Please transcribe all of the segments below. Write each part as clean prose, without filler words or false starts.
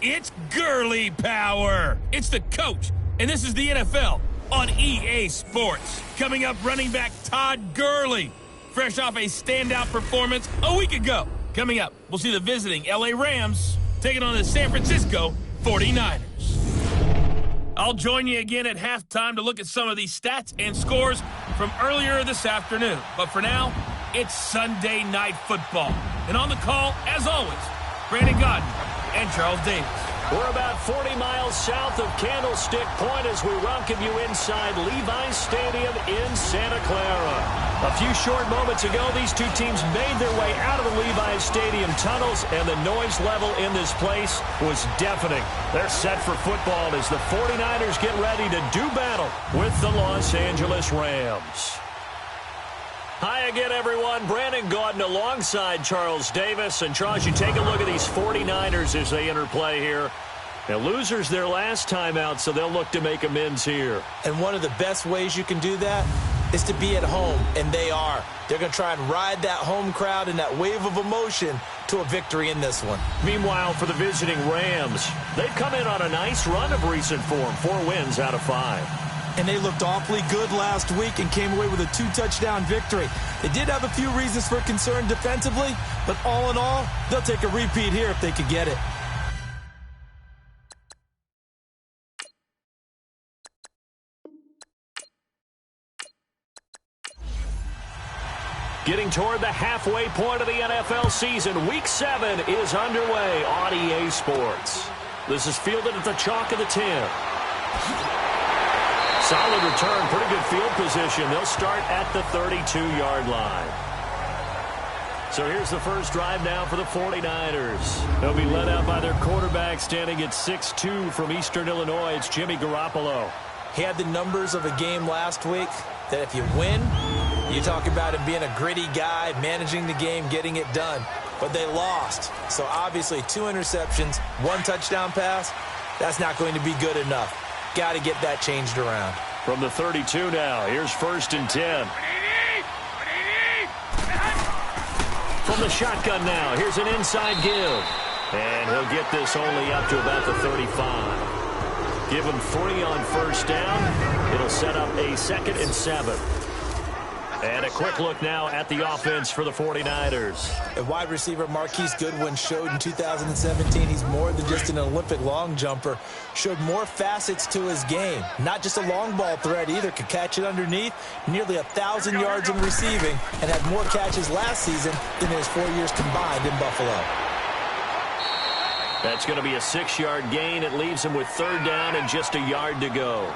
It's Gurley power. It's the coach, and this is the NFL on EA Sports. Coming up, running back Todd Gurley, fresh off a standout performance a week ago. Coming up, we'll see the visiting LA Rams taking on the San Francisco 49ers. I'll join you again at halftime to look at some of these stats and scores from earlier this afternoon. But for now, it's Sunday Night Football. And on the call, as always, Brandon Gaudin and Charles Davis. We're about 40 miles south of Candlestick Point as we welcome you inside Levi's Stadium in Santa Clara. A few short moments ago, these two teams made their way out of the Levi's Stadium tunnels, and the noise level in this place was deafening. They're set for football as the 49ers get ready to do battle with the Los Angeles Rams. Hi again, everyone. Brandon Gaudin alongside Charles Davis. And Charles, you take a look at these 49ers as they enter play here. Now, losers their last time out, so they'll look to make amends here. And one of the best ways you can do that is to be at home, and they are. They're going to try and ride that home crowd and that wave of emotion to a victory in this one. Meanwhile, for the visiting Rams, they've come in on a nice run of recent form, 4 wins out of 5. And they looked awfully good last week and came away with a 2-touchdown victory. They did have a few reasons for concern defensively, but all in all, they'll take a repeat here if they could get it. Getting toward the halfway point of the NFL season, Week 7 is underway on EA Sports. This is fielded at the chalk of the 10. Solid return, pretty good field position. They'll start at the 32-yard line. So here's the first drive now for the 49ers. They'll be led out by their quarterback standing at 6'2" from Eastern Illinois. It's Jimmy Garoppolo. He had the numbers of a game last week that if you win, you talk about him being a gritty guy, managing the game, getting it done. But they lost. So obviously 2 interceptions, 1 touchdown pass, that's not going to be good enough. Got to get that changed around. From the 32 now, here's 1st and 10. From the shotgun now, here's an inside give. And he'll get this only up to about the 35. Give him 3 on 1st down. It'll set up a 2nd and 7. And a quick look now at the offense for the 49ers. And wide receiver Marquise Goodwin showed in 2017 he's more than just an Olympic long jumper. Showed more facets to his game. Not just a long ball threat either. Could catch it underneath. Nearly 1,000 yards in receiving. And had more catches last season than in his 4 years combined in Buffalo. That's going to be a 6-yard gain. It leaves him with 3rd down and just a yard to go.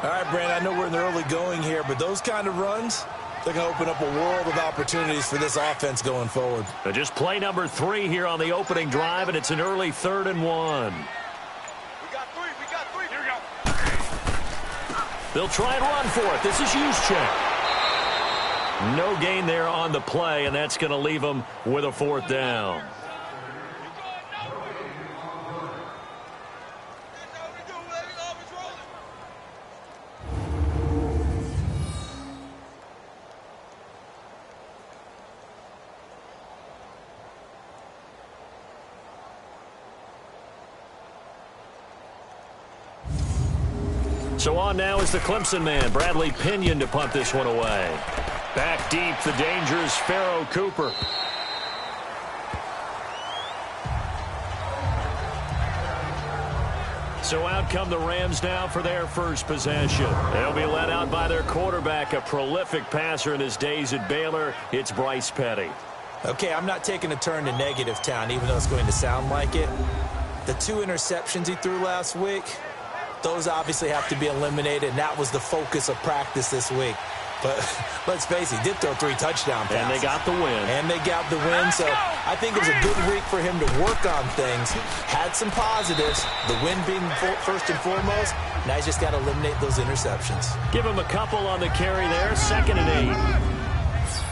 All right, Brandon, I know we're in the early going here, but those kind of runs, they're going to open up a world of opportunities for this offense going forward. But just play number 3 here on the opening drive, and it's an early 3rd and 1. We got 3. Here we go. They'll try and run for it. This is Juszczyk. No gain there on the play, and that's going to leave them with a 4th down. So on now is the Clemson man, Bradley Pinion, to punt this one away. Back deep, the dangerous Pharoh Cooper. So out come the Rams now for their first possession. They'll be led out by their quarterback, a prolific passer in his days at Baylor. It's Bryce Petty. Okay, I'm not taking a turn to negative town, even though it's going to sound like it. The 2 interceptions he threw last week, those obviously have to be eliminated, and that was the focus of practice this week. But let's face it, he did throw 3 touchdown passes. And they got the win. So I think it was a good week for him to work on things. Had some positives, the win being first and foremost. Now he's just got to eliminate those interceptions. Give him a couple on the carry there, 2nd and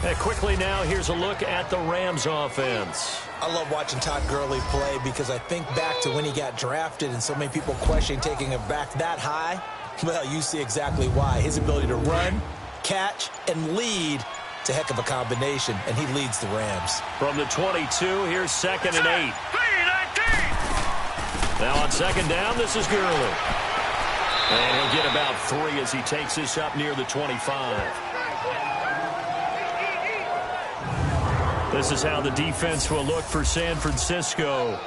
8. And quickly now, here's a look at the Rams offense. I love watching Todd Gurley play because I think back to when he got drafted and so many people questioning taking him back that high. Well, you see exactly why. His ability to run, catch, and lead, it's a heck of a combination, and he leads the Rams. From the 22, here's 2nd and 8. Now on second down, this is Gurley. And he'll get about 3 as he takes this up near the 25. This is how the defense will look for San Francisco.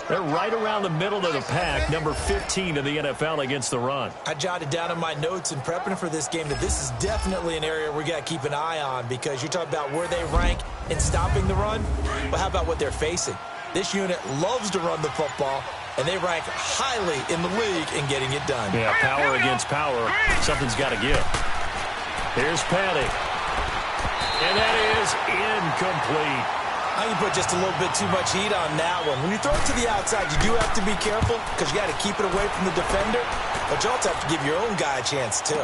They're right around the middle of the pack, number 15 in the NFL against the run. I jotted down in my notes in prepping for this game that this is definitely an area we got to keep an eye on, because you talk about where they rank in stopping the run. But how about what they're facing? This unit loves to run the football, and they rank highly in the league in getting it done. Yeah, power against power. Something's got to give. Here's Patty. And that is incomplete. I can put just a little bit too much heat on that one. When you throw it to the outside, you do have to be careful because you got to keep it away from the defender, but you also have to give your own guy a chance too.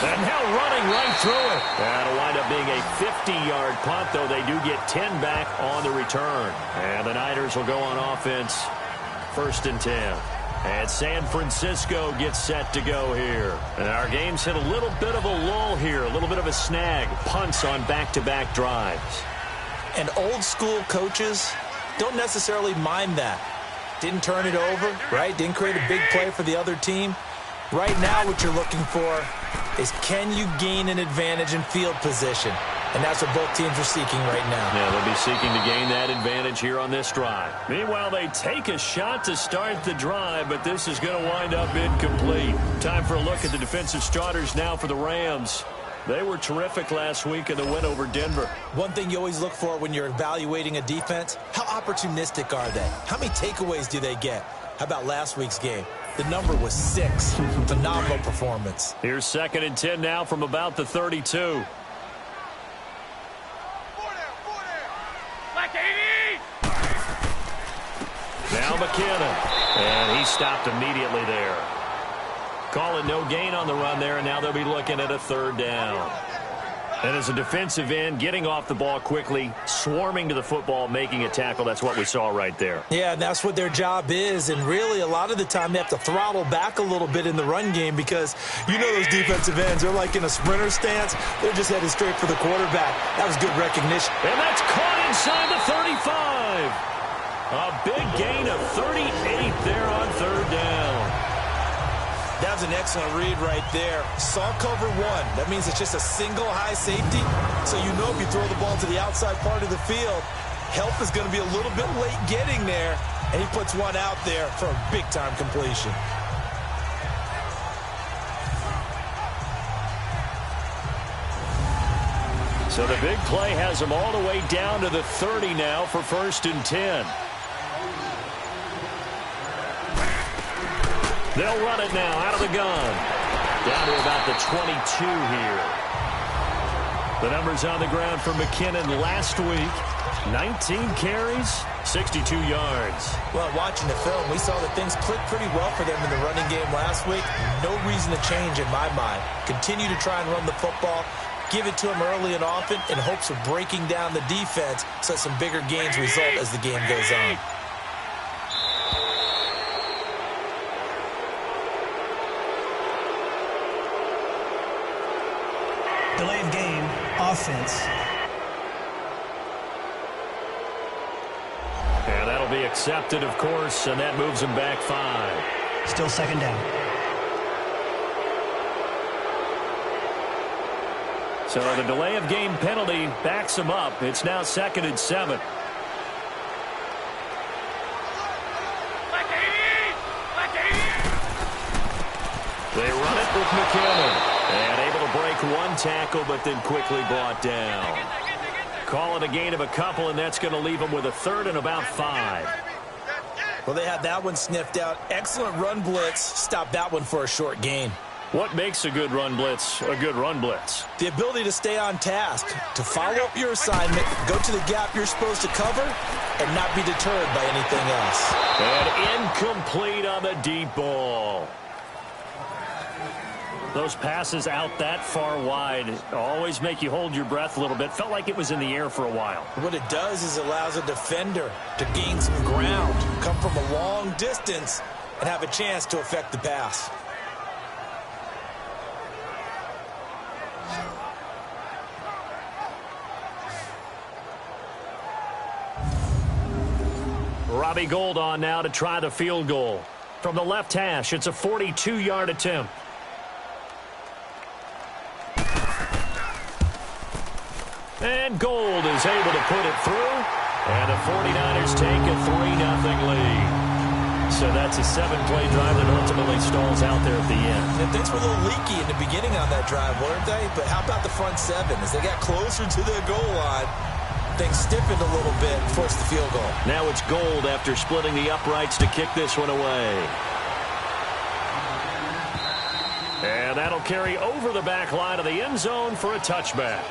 And now running right through it. That'll wind up being a 50-yard punt, though they do get 10 back on the return. And the Niners will go on offense, 1st and 10. And San Francisco gets set to go here. And our game's hit a little bit of a lull here, a little bit of a snag. Punts on back-to-back drives. And old-school coaches don't necessarily mind that. Didn't turn it over, right? Didn't create a big play for the other team. Right now what you're looking for is, can you gain an advantage in field position? And that's what both teams are seeking right now. Yeah, they'll be seeking to gain that advantage here on this drive. Meanwhile, they take a shot to start the drive, but this is going to wind up incomplete. Time for a look at the defensive starters now for the Rams. They were terrific last week in the win over Denver. One thing you always look for when you're evaluating a defense, how opportunistic are they? How many takeaways do they get? How about last week's game? The number was 6. Phenomenal performance. Here's 2nd and 10 now from about the 32. Now McKinnon. And he stopped immediately there. Call it no gain on the run there, and now they'll be looking at a 3rd down. And as a defensive end, getting off the ball quickly, swarming to the football, making a tackle, that's what we saw right there. Yeah, and that's what their job is. And really, a lot of the time, they have to throttle back a little bit in the run game because you know those defensive ends, they're like in a sprinter stance. They're just headed straight for the quarterback. That was good recognition. And that's caught inside the 35. A big gain of 38 there on 3rd down. That was an excellent read right there. Saw cover 1. That means it's just a single high safety. So you know if you throw the ball to the outside part of the field, help is going to be a little bit late getting there. And he puts one out there for a big-time completion. So the big play has them all the way down to the 30 now for 1st and 10. They'll run it now out of the gun. Down to about the 22 here. The numbers on the ground for McKinnon last week. 19 carries, 62 yards. Well, watching the film, we saw that things clicked pretty well for them in the running game last week. No reason to change in my mind. Continue to try and run the football. Give it to them early and often in hopes of breaking down the defense so some bigger gains result as the game goes on. Delay of game, offense. And that'll be accepted, of course, and that moves them back 5. Still 2nd down. So the delay of game penalty backs them up. It's now 2nd and 7. They run it with McKinnon. And able to break one tackle, but then quickly brought down. Call it a gain of a couple, and that's going to leave them with a 3rd and about 5. Well, they had that one sniffed out. Excellent run blitz. Stopped that one for a short gain. What makes a good run blitz a good run blitz? The ability to stay on task, to follow up your assignment, go to the gap you're supposed to cover, and not be deterred by anything else. And incomplete on the deep ball. Those passes out that far wide always make you hold your breath a little bit. Felt like it was in the air for a while. What it does is it allows a defender to gain some ground, come from a long distance, and have a chance to affect the pass. Robbie Gould on now to try the field goal. From the left hash, it's a 42-yard attempt. And Gould is able to put it through. And the 49ers take a 3-0 lead. So that's a 7-play drive that ultimately stalls out there at the end. And things were a little leaky in the beginning on that drive, weren't they? But how about the front seven? As they got closer to their goal line, things stiffened a little bit and forced the field goal. Now it's Gould after splitting the uprights to kick this one away. And that'll carry over the back line of the end zone for a touchback.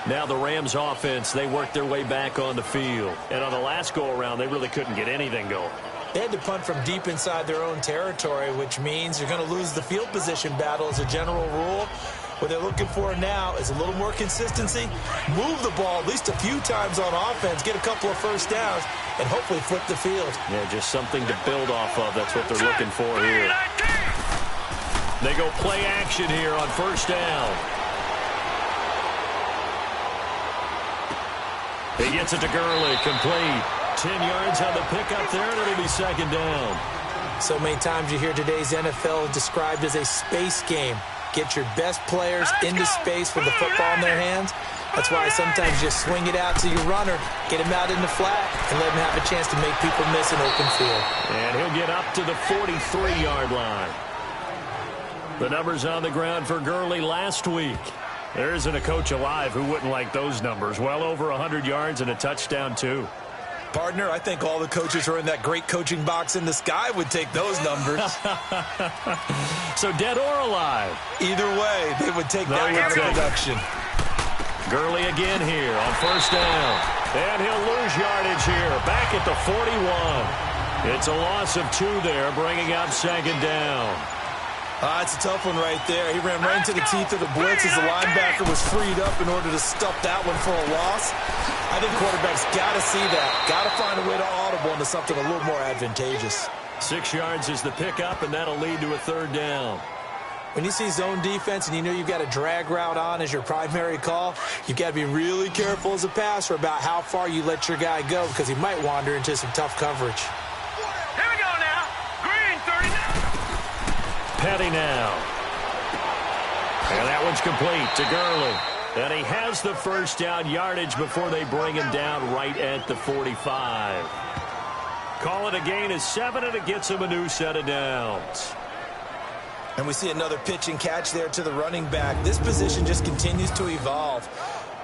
Now the Rams offense, they worked their way back on the field. And on the last go-around, they really couldn't get anything going. They had to punt from deep inside their own territory, which means you're going to lose the field position battle as a general rule. What they're looking for now is a little more consistency, move the ball at least a few times on offense, get a couple of first downs, and hopefully flip the field. Yeah, just something to build off of. That's what they're looking for here. They go play action here on first down. He gets it to Gurley, complete. 10 yards on the pickup there, and it'll be second down. So many times you hear today's NFL described as a space game. Get your best players into space with the football in their hands. That's why sometimes you just swing it out to your runner, get him out in the flat, and let him have a chance to make people miss an open field. And he'll get up to the 43-yard line. The numbers on the ground for Gurley last week. There isn't a coach alive who wouldn't like those numbers. Well over 100 yards and a touchdown, too. Partner, I think all the coaches who are in that great coaching box in the sky would take those numbers. So dead or alive? Either way, they would take that kind of production. Gurley again here on first down. And he'll lose yardage here. Back at the 41. It's a loss of 2 there, bringing up second down. It's a tough one right there. He ran right into the teeth of the blitz as the linebacker was freed up in order to stuff that one for a loss. I think quarterbacks got to see that. Got to find a way to audible into something a little more advantageous. 6 yards is the pickup, and that'll lead to a third down. When you see zone defense and you know you've got a drag route on as your primary call, you've got to be really careful as a passer about how far you let your guy go because he might wander into some tough coverage. Here we go now. Green, 39. Petty now. And that one's complete to Gurley. And he has the first down yardage before they bring him down right at the 45. Call it a gain of 7, and it gets him a new set of downs. And we see another pitch and catch there to the running back. This position just continues to evolve.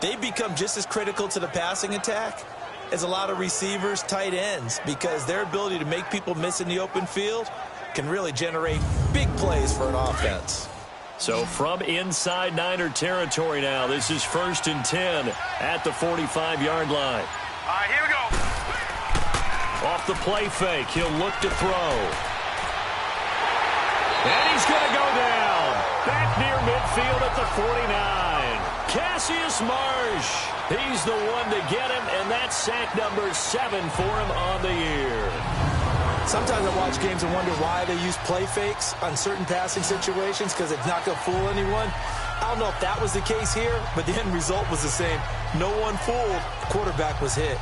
They become just as critical to the passing attack as a lot of receivers, tight ends, because their ability to make people miss in the open field can really generate big plays for an offense. So from inside Niner territory now, this is 1st and 10 at the 45-yard line. All right, here we go. Off the play fake, he'll look to throw. And he's going to go down. Back near midfield at the 49. Cassius Marsh. He's the one to get him, and that's sack number 7 for him on the year. Sometimes I watch games and wonder why they use play fakes on certain passing situations because it's not going to fool anyone. I don't know if that was the case here, but the end result was the same. No one fooled. The quarterback was hit.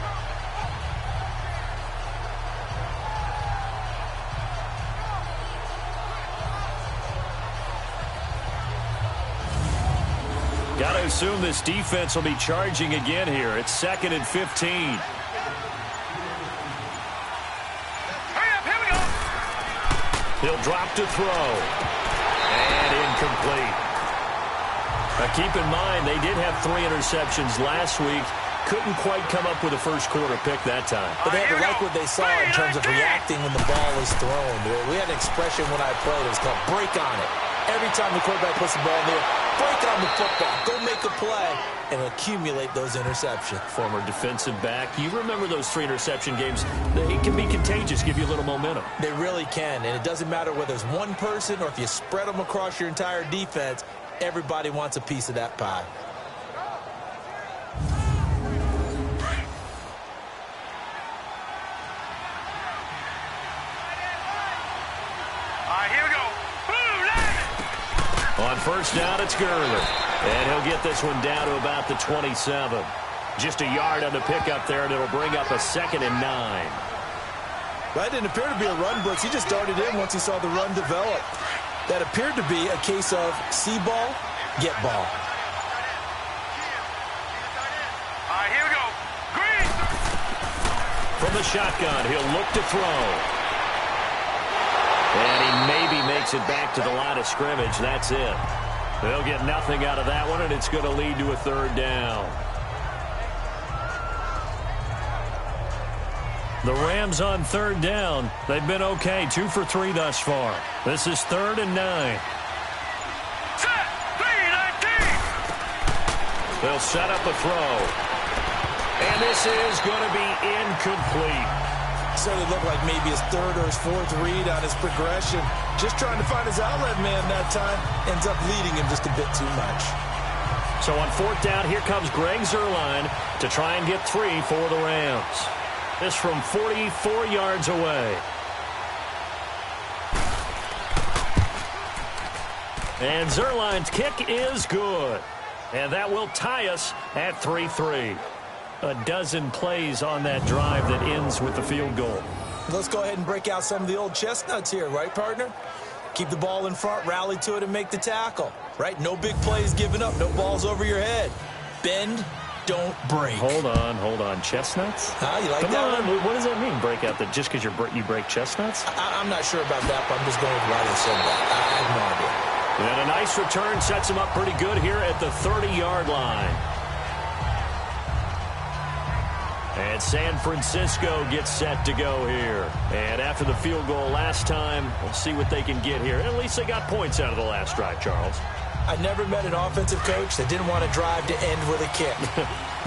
Got to assume this defense will be charging again here. It's 2nd and 15. He'll drop to throw. And incomplete. Now keep in mind, they did have 3 interceptions last week. Couldn't quite come up with a first-quarter pick that time. But they had to like what they saw in terms of reacting when the ball is thrown. We had an expression when I played. It was called break on it. Every time the quarterback puts the ball in there, break on the football. Go make a play and accumulate those interceptions. Former defensive back. You remember those 3 interception games. They can be contagious, give you a little momentum. They really can, and it doesn't matter whether it's one person or if you spread them across your entire defense, everybody wants a piece of that pie. All right, here we go. On first down, it's Gurley. And he'll get this one down to about the 27. Just a yard on the pickup there, and it'll bring up a 2nd and 9. That didn't appear to be a run blitz. He just darted in once he saw the run develop. That appeared to be a case of see ball, get ball. All right, here we go. Green. From the shotgun, he'll look to throw. And he maybe makes it back to the line of scrimmage. That's it. They'll get nothing out of that one, and it's going to lead to a 3rd down. The Rams on 3rd down. They've been okay, 2 for 3 thus far. This is 3rd and 9. Set. 3-19. They'll set up a throw. And this is going to be incomplete. Certainly looked like maybe his 3rd or his 4th read on his progression. Just trying to find his outlet man that time. Ends up leading him just a bit too much. So on 4th down, here comes Greg Zuerlein to try and get 3 for the Rams. This from 44 yards away. And Zuerlein's kick is good. And that will tie us at 3-3. A dozen plays on that drive that ends with the field goal. Let's go ahead and break out some of the old chestnuts here, right, partner? Keep the ball in front, rally to it, and make the tackle, right? No big plays given up, no balls over your head. Bend, don't break. Hold on. Chestnuts? You like Come that on. one? What does that mean, break out? That just because you break chestnuts? I'm not sure about that, but I'm just going with why they said that. I have no idea. And a nice return sets him up pretty good here at the 30-yard line. And San Francisco gets set to go here. And after the field goal last time, we'll see what they can get here. At least they got points out of the last drive, Charles. I never met an offensive coach that didn't want to drive to end with a kick.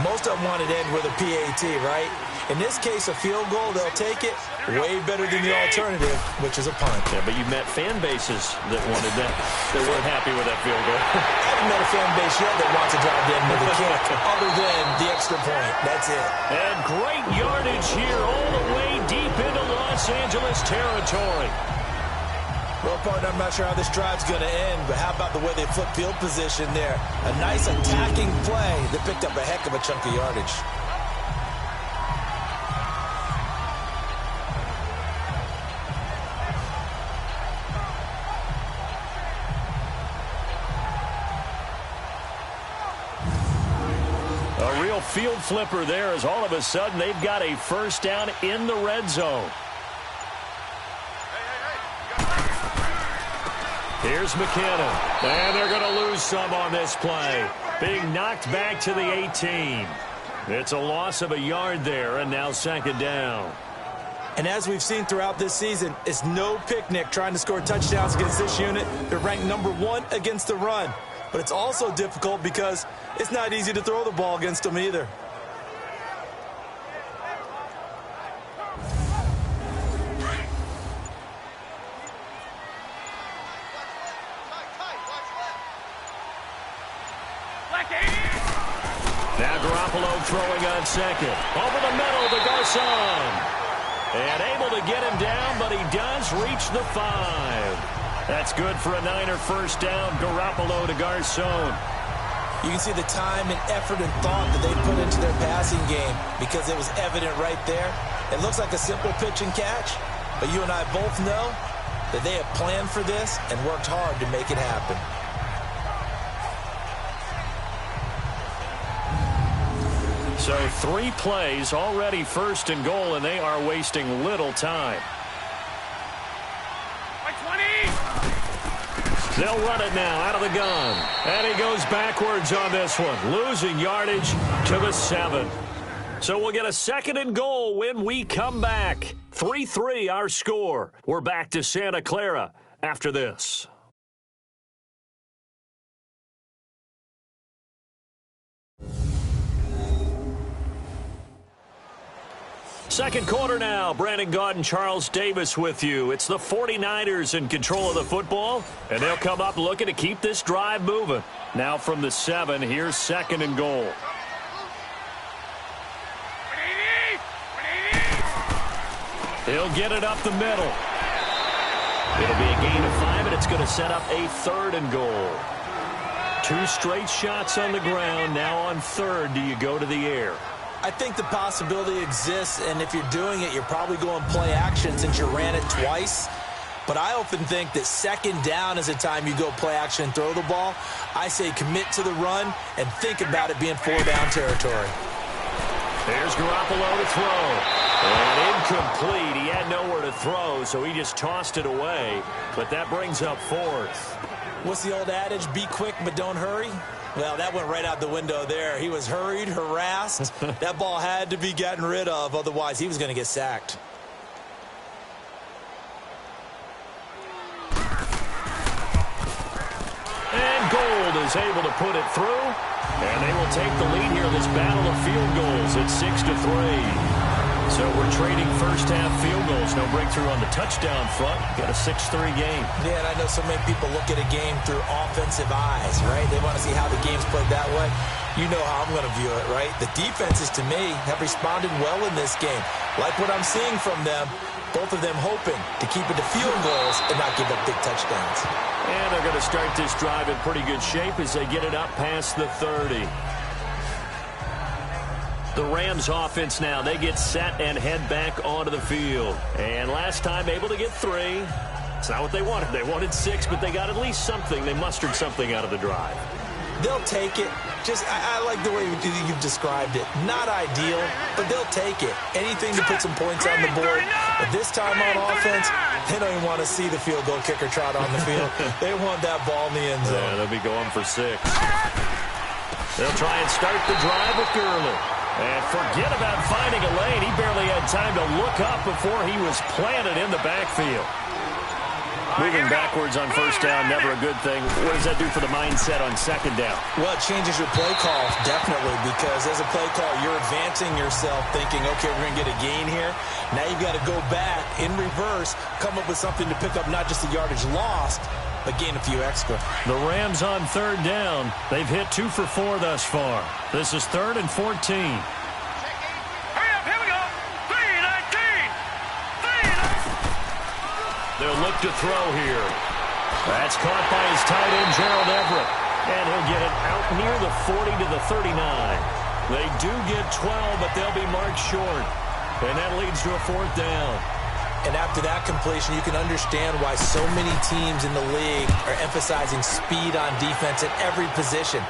Most of them wanted to end with a PAT, right? In this case, a field goal, they'll take it way better than the alternative, which is a punt. Yeah, but you met fan bases that wanted that, that weren't happy with that field goal. I haven't met a fan base yet that wants to drive to end with a kick, other than the extra point. That's it. And great yardage here all the way deep into Los Angeles territory. Well, partner, I'm not sure how this drive's going to end, but how about the way they flip field position there? A nice attacking play that picked up a heck of a chunk of yardage. A real field flipper there as all of a sudden they've got a first down in the red zone. Here's McKinnon. And they're going to lose some on this play. Being knocked back to the 18. It's a loss of a yard there, and now 2nd down. And as we've seen throughout this season, it's no picnic trying to score touchdowns against this unit. They're ranked #1 against the run. But it's also difficult because it's not easy to throw the ball against them either. Now Garoppolo throwing on 2nd. Over the middle to Garcon. And able to get him down, but he does reach the 5. That's good for a Niner first down. Garoppolo to Garcon. You can see the time and effort and thought that they put into their passing game because it was evident right there. It looks like a simple pitch and catch, but you and I both know that they have planned for this and worked hard to make it happen. So 3 plays, already 1st and goal, and they are wasting little time. They'll run it now out of the gun. And he goes backwards on this one, losing yardage to the 7. So we'll get a 2nd and goal when we come back. 3-3 our score. We're back to Santa Clara after this. Second quarter now. Brandon Gaudin, Charles Davis with you. It's the 49ers in control of the football, and they'll come up looking to keep this drive moving. Now from the 7, here's 2nd and goal. He'll get it up the middle. It'll be a gain of 5, and it's going to set up a 3rd and goal. 2 straight shots on the ground. Now on third, do you go to the air? I think the possibility exists, and if you're doing it, you're probably going play action since you ran it twice. But I often think that second down is a time you go play action and throw the ball. I say commit to the run and think about it being 4-down territory. There's Garoppolo to throw. And incomplete. He had nowhere to throw, so he just tossed it away. But that brings up fourth. What's the old adage? Be quick, but don't hurry. Well, that went right out the window there. He was hurried, harassed. That ball had to be gotten rid of, otherwise he was going to get sacked. And Gold is able to put it through. And they will take the lead here in this battle of field goals at 6-3. So we're trading first-half field goals. No breakthrough on the touchdown front. Got a 6-3 game. Yeah, and I know so many people look at a game through offensive eyes, right? They want to see how the game's played that way. You know how I'm going to view it, right? The defenses, to me, have responded well in this game. Like what I'm seeing from them, both of them hoping to keep it to field goals and not give up big touchdowns. And they're going to start this drive in pretty good shape as they get it up past the 30. The Rams offense now, they get set and head back onto the field. And last time able to get 3. It's not what they wanted. They wanted 6, but they got at least something. They mustered something out of the drive. They'll take it. I like the way you've described it. Not ideal, but they'll take it. Anything to put some points on the board. But this time on offense, they don't even want to see the field goal kicker trot on the field. They want that ball in the end zone. Yeah, they'll be going for 6. They'll try and start the drive with Gurley. And forget about finding a lane. He barely had time to look up before he was planted in the backfield. Moving backwards on first down, never a good thing. What does that do for the mindset on second down? Well, it changes your play call, definitely, because as a play call, you're advancing yourself thinking, okay, we're going to get a gain here. Now you've got to go back in reverse, come up with something to pick up not just the yardage lost, but gain a few extra. The Rams on third down. They've hit 2 for 4 thus far. This is 3rd and 14. They'll look to throw here. That's caught by his tight end, Gerald Everett. And he'll get it out near the 40 to the 39. They do get 12, but they'll be marked short. And that leads to a 4th down. And after that completion, you can understand why so many teams in the league are emphasizing speed on defense at every position.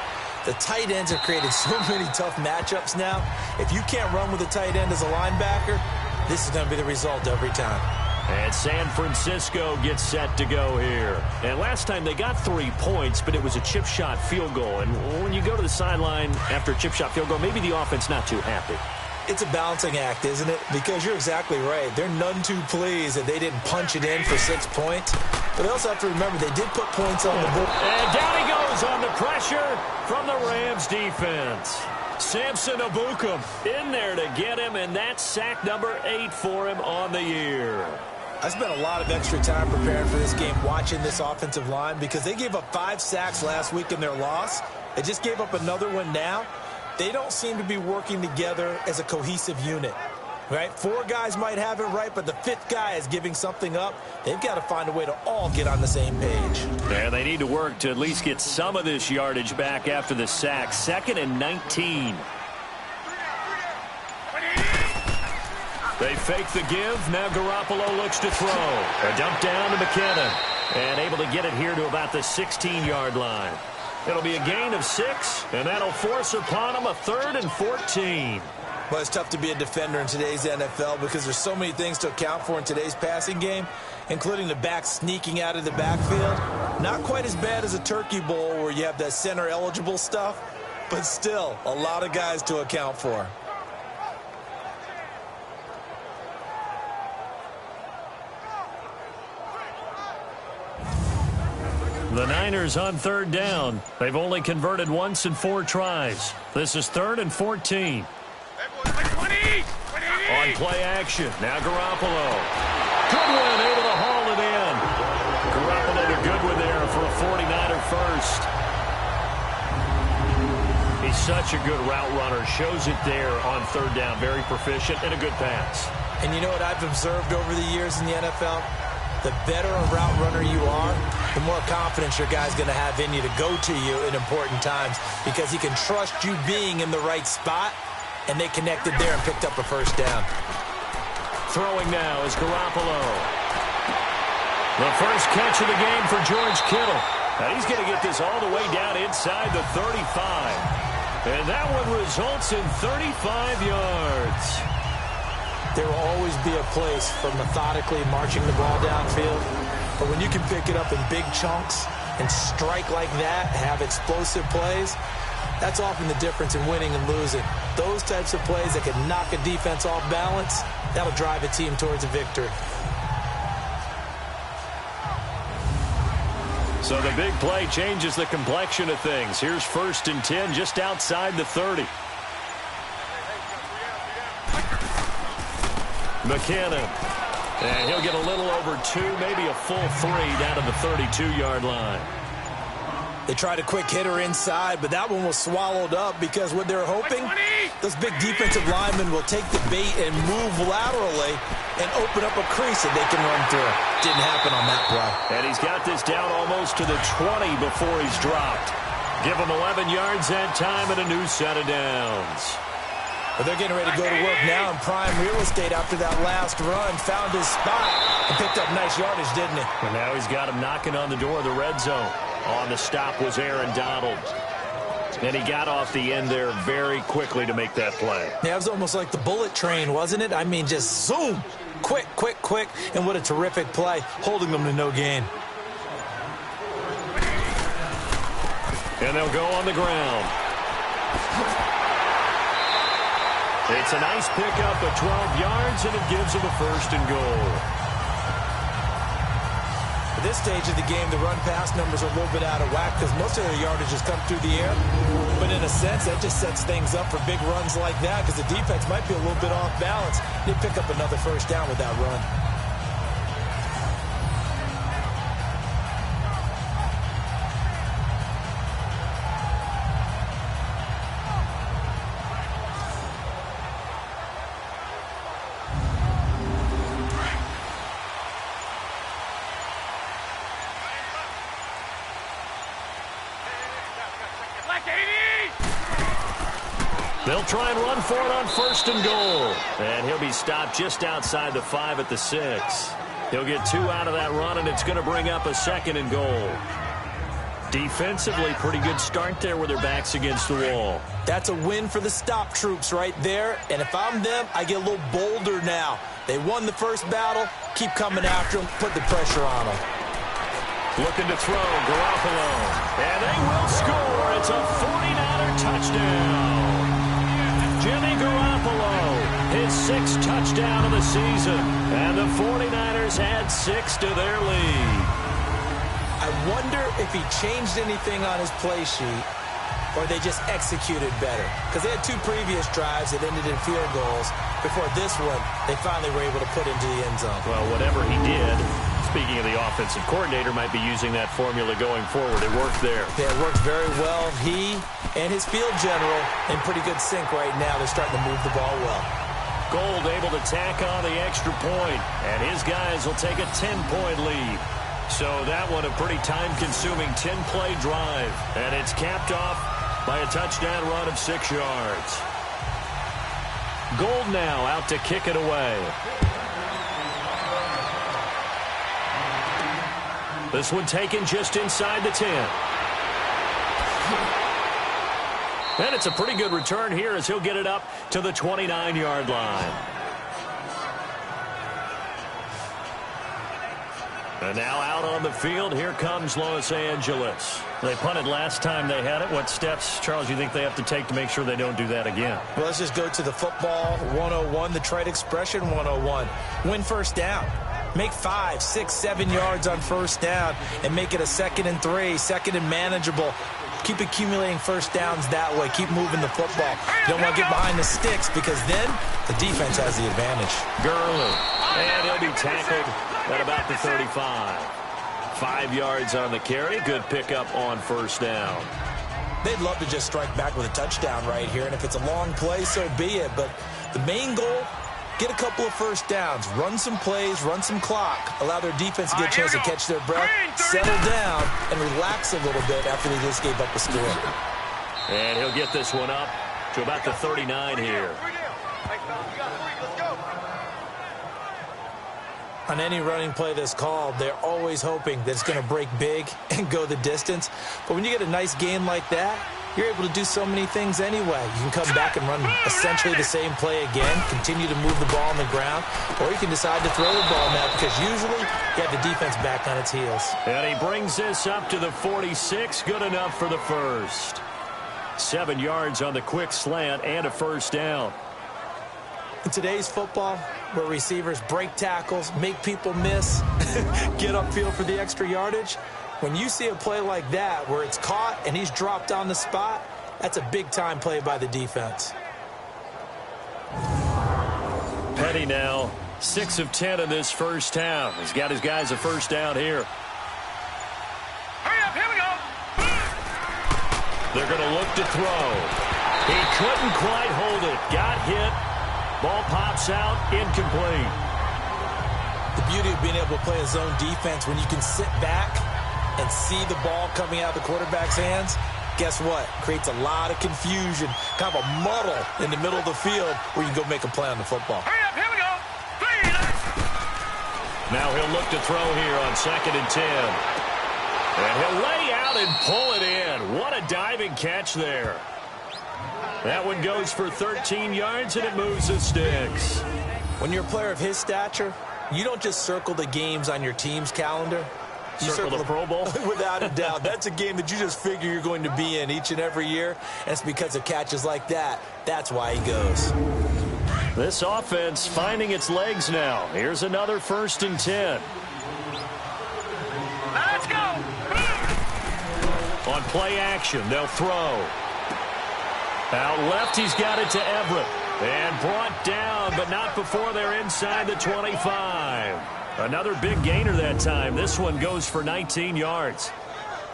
The tight ends have created so many tough matchups now. If you can't run with a tight end as a linebacker, this is going to be the result every time. And San Francisco gets set to go here. And last time they got 3 points, but it was a chip shot field goal. And when you go to the sideline after a chip shot field goal, maybe the offense not too happy. It's a balancing act, isn't it? Because you're exactly right. They're none too pleased that they didn't punch it in for 6 points. But they also have to remember they did put points on the board. And down he goes on the pressure from the Rams defense. Samson Ebukam in there to get him, and that's sack number 8 for him on the year. I spent a lot of extra time preparing for this game, watching this offensive line, because they gave up 5 sacks last week in their loss. They just gave up another one now. They don't seem to be working together as a cohesive unit, right? 4 guys might have it right, but the 5th guy is giving something up. They've got to find a way to all get on the same page. Yeah, they need to work to at least get some of this yardage back after the sack. 2nd and 19. They fake the give. Now Garoppolo looks to throw. A dump down to McKinnon. And able to get it here to about the 16-yard line. It'll be a gain of 6, and that'll force upon them a 3rd and 14. Well, it's tough to be a defender in today's NFL because there's so many things to account for in today's passing game, including the back sneaking out of the backfield. Not quite as bad as a Turkey Bowl where you have that center-eligible stuff, but still a lot of guys to account for. The Niners on third down. They've only converted once in 4 tries. This is 3rd and 14. On play action. Now Garoppolo. Goodwin able to haul it in. Garoppolo to Goodwin there for a 49er first. He's such a good route runner. Shows it there on third down. Very proficient and a good pass. And you know what I've observed over the years in the NFL? The better a route runner you are, the more confidence your guy's going to have in you to go to you in important times because he can trust you being in the right spot, and they connected there and picked up a first down. Throwing now is Garoppolo. The first catch of the game for George Kittle. And he's going to get this all the way down inside the 35. And that one results in 35 yards. There will always be a place for methodically marching the ball downfield. But when you can pick it up in big chunks and strike like that, have explosive plays, that's often the difference in winning and losing. Those types of plays that can knock a defense off balance, that'll drive a team towards a victory. So the big play changes the complexion of things. Here's 1st and 10 just outside the 30. McKinnon. And he'll get a little over 2, maybe a full 3 down to the 32-yard line. They tried a quick hitter inside, but that one was swallowed up because what they're hoping, those big defensive linemen will take the bait and move laterally and open up a crease that they can run through. Didn't happen on that play. And he's got this down almost to the 20 before he's dropped. Give him 11 yards that time and a new set of downs. But they're getting ready to go to work now in prime real estate after that last run. Found his spot and picked up nice yardage, didn't he? And now he's got him knocking on the door of the red zone. On the stop was Aaron Donald. And he got off the end there very quickly to make that play. Yeah, it was almost like the bullet train, wasn't it? I mean, just zoom. Quick, quick, quick. And what a terrific play, holding them to no gain. And they'll go on the ground. It's a nice pickup of 12 yards, and it gives him a 1st and goal. At this stage of the game, the run-pass numbers are a little bit out of whack because most of their yardage has come through the air. But in a sense, that just sets things up for big runs like that because the defense might be a little bit off balance. They pick up another first down with that run. They'll try and run for it on 1st and goal. And he'll be stopped just outside the 5 at the 6. He'll get 2 out of that run, and it's going to bring up a 2nd and goal. Defensively, pretty good start there with their backs against the wall. That's a win for the stop troops right there. And if I'm them, I get a little bolder now. They won the first battle. Keep coming after them. Put the pressure on them. Looking to throw, Garoppolo. And they will score. It's a 49er touchdown. Jimmy Garoppolo, his 6th touchdown of the season. And the 49ers add 6 to their lead. I wonder if he changed anything on his play sheet or they just executed better. Because they had 2 previous drives that ended in field goals. Before this one, they finally were able to put into the end zone. Well, whatever he did, speaking of the offensive coordinator, might be using that formula going forward. It worked there. Yeah, it worked very well. He and his field general in pretty good sync right now. They're starting to move the ball well. Gold able to tack on the extra point, and his guys will take a 10-point lead. So that one a pretty time-consuming 10-play drive, and it's capped off by a touchdown run of 6 yards. Gold now out to kick it away. This one taken just inside the 10. And it's a pretty good return here as he'll get it up to the 29-yard line. And now out on the field, here comes Los Angeles. They punted last time they had it. What steps, Charles, you think they have to take to make sure they don't do that again? Well, let's just go to the football 101, the trade expression 101. Win first down. Make 5, 6, 7 yards on first down and make it a 2nd and 3, 2nd and manageable. Keep accumulating first downs that way. Keep moving the football. You don't want to get behind the sticks because then the defense has the advantage. Gurley. And he'll be tackled at about the 35. 5 yards on the carry. Good pickup on first down. They'd love to just strike back with a touchdown right here. And if it's a long play, so be it. But the main goal get a couple of first downs, run some plays, run some clock, allow their defense to get a chance to catch their breath, settle down, and relax a little bit after they just gave up a score. And he'll get this one up to about the 39 here. On any running play that's called, they're always hoping that it's going to break big and go the distance. But when you get a nice gain like that, you're able to do so many things anyway. You can come back and run essentially the same play again, continue to move the ball on the ground, or you can decide to throw the ball now because usually you have the defense back on its heels. And he brings this up to the 46. Good enough for the first. 7 yards on the quick slant and a first down. In today's football, where receivers break tackles, make people miss, get upfield for the extra yardage, when you see a play like that where it's caught and he's dropped on the spot, that's a big-time play by the defense. Petty now, 6 of 10 in this first half. He's got his guys a first down here. Hurry up, here we go. They're going to look to throw. He couldn't quite hold it. Got hit. Ball pops out, incomplete. The beauty of being able to play a zone defense when you can sit back and see the ball coming out of the quarterback's hands, guess what? Creates a lot of confusion, kind of a muddle in the middle of the field where you can go make a play on the football. Hurry up, here we go. Now he'll look to throw here on 2nd and 10. And he'll lay out and pull it in. What a diving catch there. That one goes for 13 yards, and it moves the sticks. When you're a player of his stature, you don't just circle the games on your team's calendar. You circle the Pro Bowl? Without a doubt. That's a game that you just figure you're going to be in each and every year. And it's because of catches like that. That's why he goes. This offense finding its legs now. Here's another 1st and 10. Let's go. On play action, they'll throw. Out left, he's got it to Everett. And brought down, but not before they're inside the 25. Another big gainer that time. This one goes for 19 yards.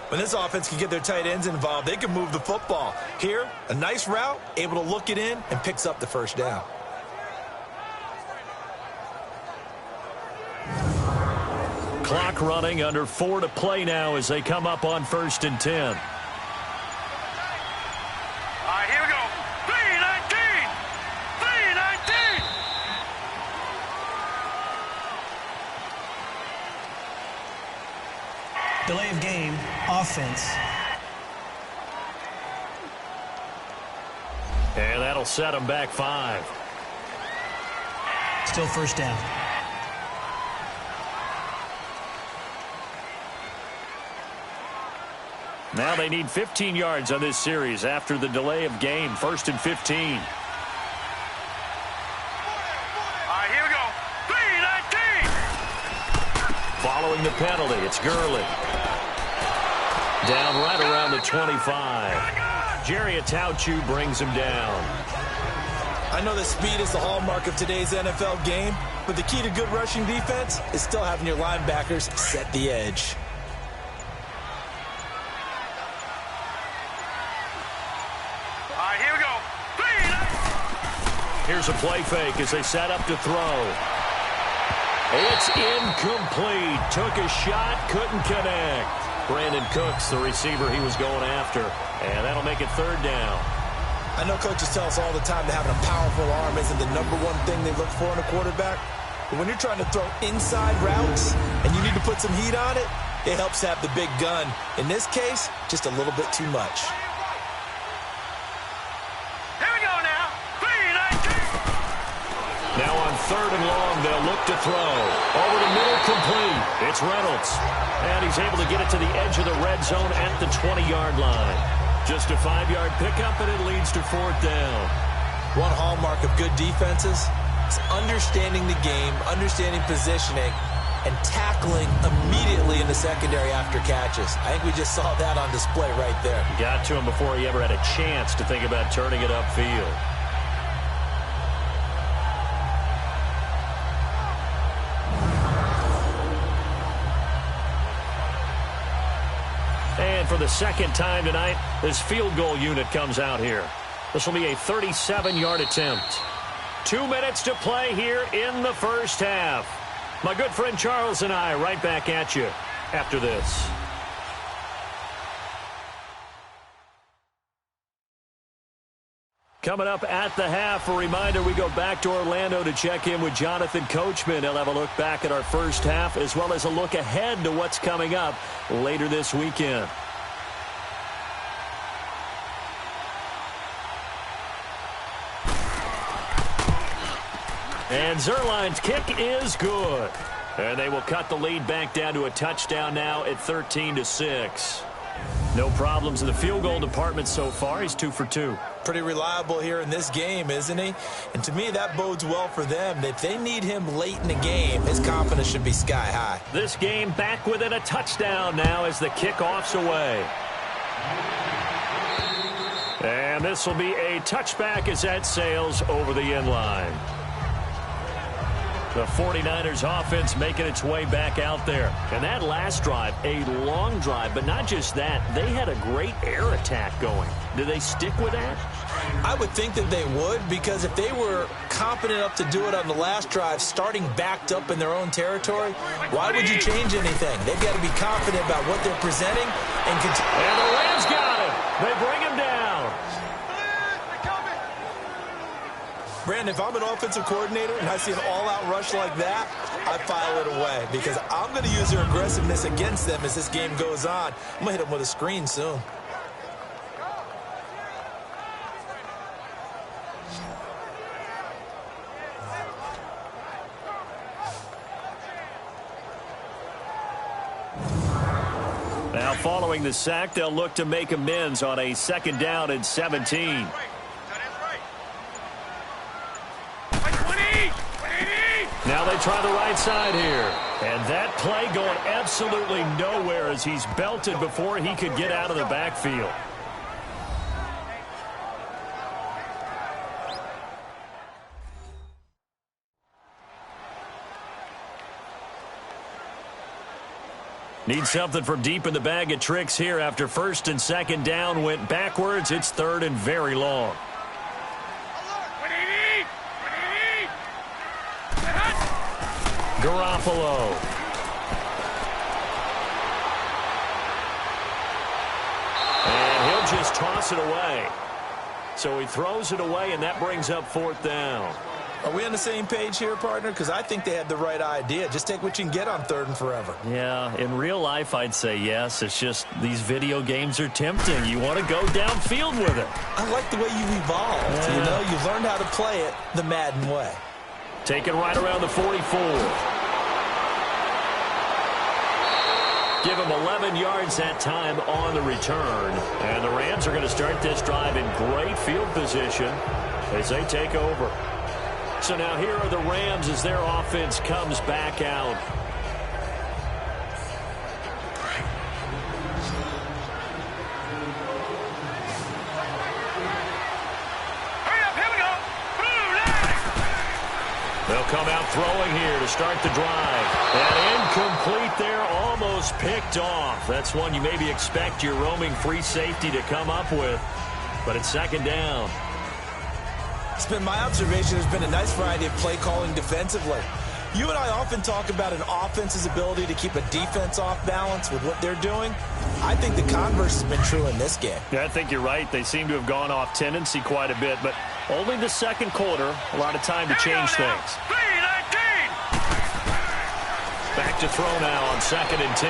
When this offense can get their tight ends involved, they can move the football. Here, a nice route, able to look it in, and picks up the first down. Clock running, under 4 to play now as they come up on 1st and 10. Here we go. 3-19. 3-19. Delay of game, offense. And that'll set them back 5. Still first down. Now they need 15 yards on this series after the delay of game. 1st and 15. Here we go. 3-19. Following the penalty, it's Gurley. Down right around the 25. Jerry Atauchu brings him down. I know that speed is the hallmark of today's NFL game, but the key to good rushing defense is still having your linebackers set the edge. Here we go. 3-19. Here's a play fake as they set up to throw. It's incomplete. Took a shot, couldn't connect. Brandon Cooks, the receiver he was going after. And that'll make it 3rd down. I know coaches tell us all the time that having a powerful arm isn't the #1 thing they look for in a quarterback. But when you're trying to throw inside routes and you need to put some heat on it, it helps have the big gun. In this case, just a little bit too much. Here we go now. 3-19. Now on 3rd and long, they'll look to throw. Over the middle, complete. It's Reynolds. And he's able to get it to the edge of the red zone at the 20-yard line. Just a 5-yard pickup, and it leads to 4th down. One hallmark of good defenses is understanding the game, understanding positioning, and tackling immediately in the secondary after catches. I think we just saw that on display right there. Got to him before he ever had a chance to think about turning it upfield. And for the 2nd time tonight, this field goal unit comes out here. This will be a 37-yard attempt. 2 minutes to play here in the first half. My good friend Charles and I right back at you after this. Coming up at the half, a reminder, we go back to Orlando to check in with Jonathan Coachman. He'll have a look back at our first half as well as a look ahead to what's coming up later this weekend. And Zuerlein's kick is good. And they will cut the lead back down to a touchdown now at 13-6. No problems in the field goal department so far. He's 2 for 2. Pretty reliable here in this game, isn't he? And to me, that bodes well for them. If they need him late in the game, his confidence should be sky high. This game back within a touchdown now as the kickoff's away. And this will be a touchback as that sails over the end line. The 49ers offense making its way back out there. And that last drive, a long drive, but not just that. They had a great air attack going. Do they stick with that? I would think that they would, because if they were confident enough to do it on the last drive, starting backed up in their own territory, why would you change anything? They've got to be confident about what they're presenting and continue. And the Rams got him. They bring him down. Brandon, if I'm an offensive coordinator and I see an all-out rush like that, I file it away because I'm going to use their aggressiveness against them as this game goes on. I'm going to hit them with a screen soon. Now following the sack, they'll look to make amends on a 2nd down and 17. Now they try the right side here. And that play going absolutely nowhere as he's belted before he could get out of the backfield. Need something from deep in the bag of tricks here after 1st and 2nd down went backwards. It's 3rd and very long. Garoppolo. And he'll just toss it away. So he throws it away, and that brings up 4th down. Are we on the same page here, partner? Because I think they had the right idea. Just take what you can get on 3rd and forever. Yeah, in real life, I'd say yes. It's just these video games are tempting. You want to go downfield with it. I like the way you evolved. Yeah. You know, you've learned how to play it the Madden way. Taken right around the 44. Give him 11 yards that time on the return. And the Rams are going to start this drive in great field position as they take over. So now here are the Rams as their offense comes back out. They'll come out throwing here to start the drive. And incomplete there, almost picked off. That's one you maybe expect your roaming free safety to come up with. But it's 2nd down. It's been my observation there's been a nice variety of play calling defensively. You and I often talk about an offense's ability to keep a defense off balance with what they're doing. I think the converse has been true in this game. Yeah, I think you're right. They seem to have gone off tendency quite a bit, but only the 2nd quarter, a lot of time to change things. Back to throw now on 2nd and 10.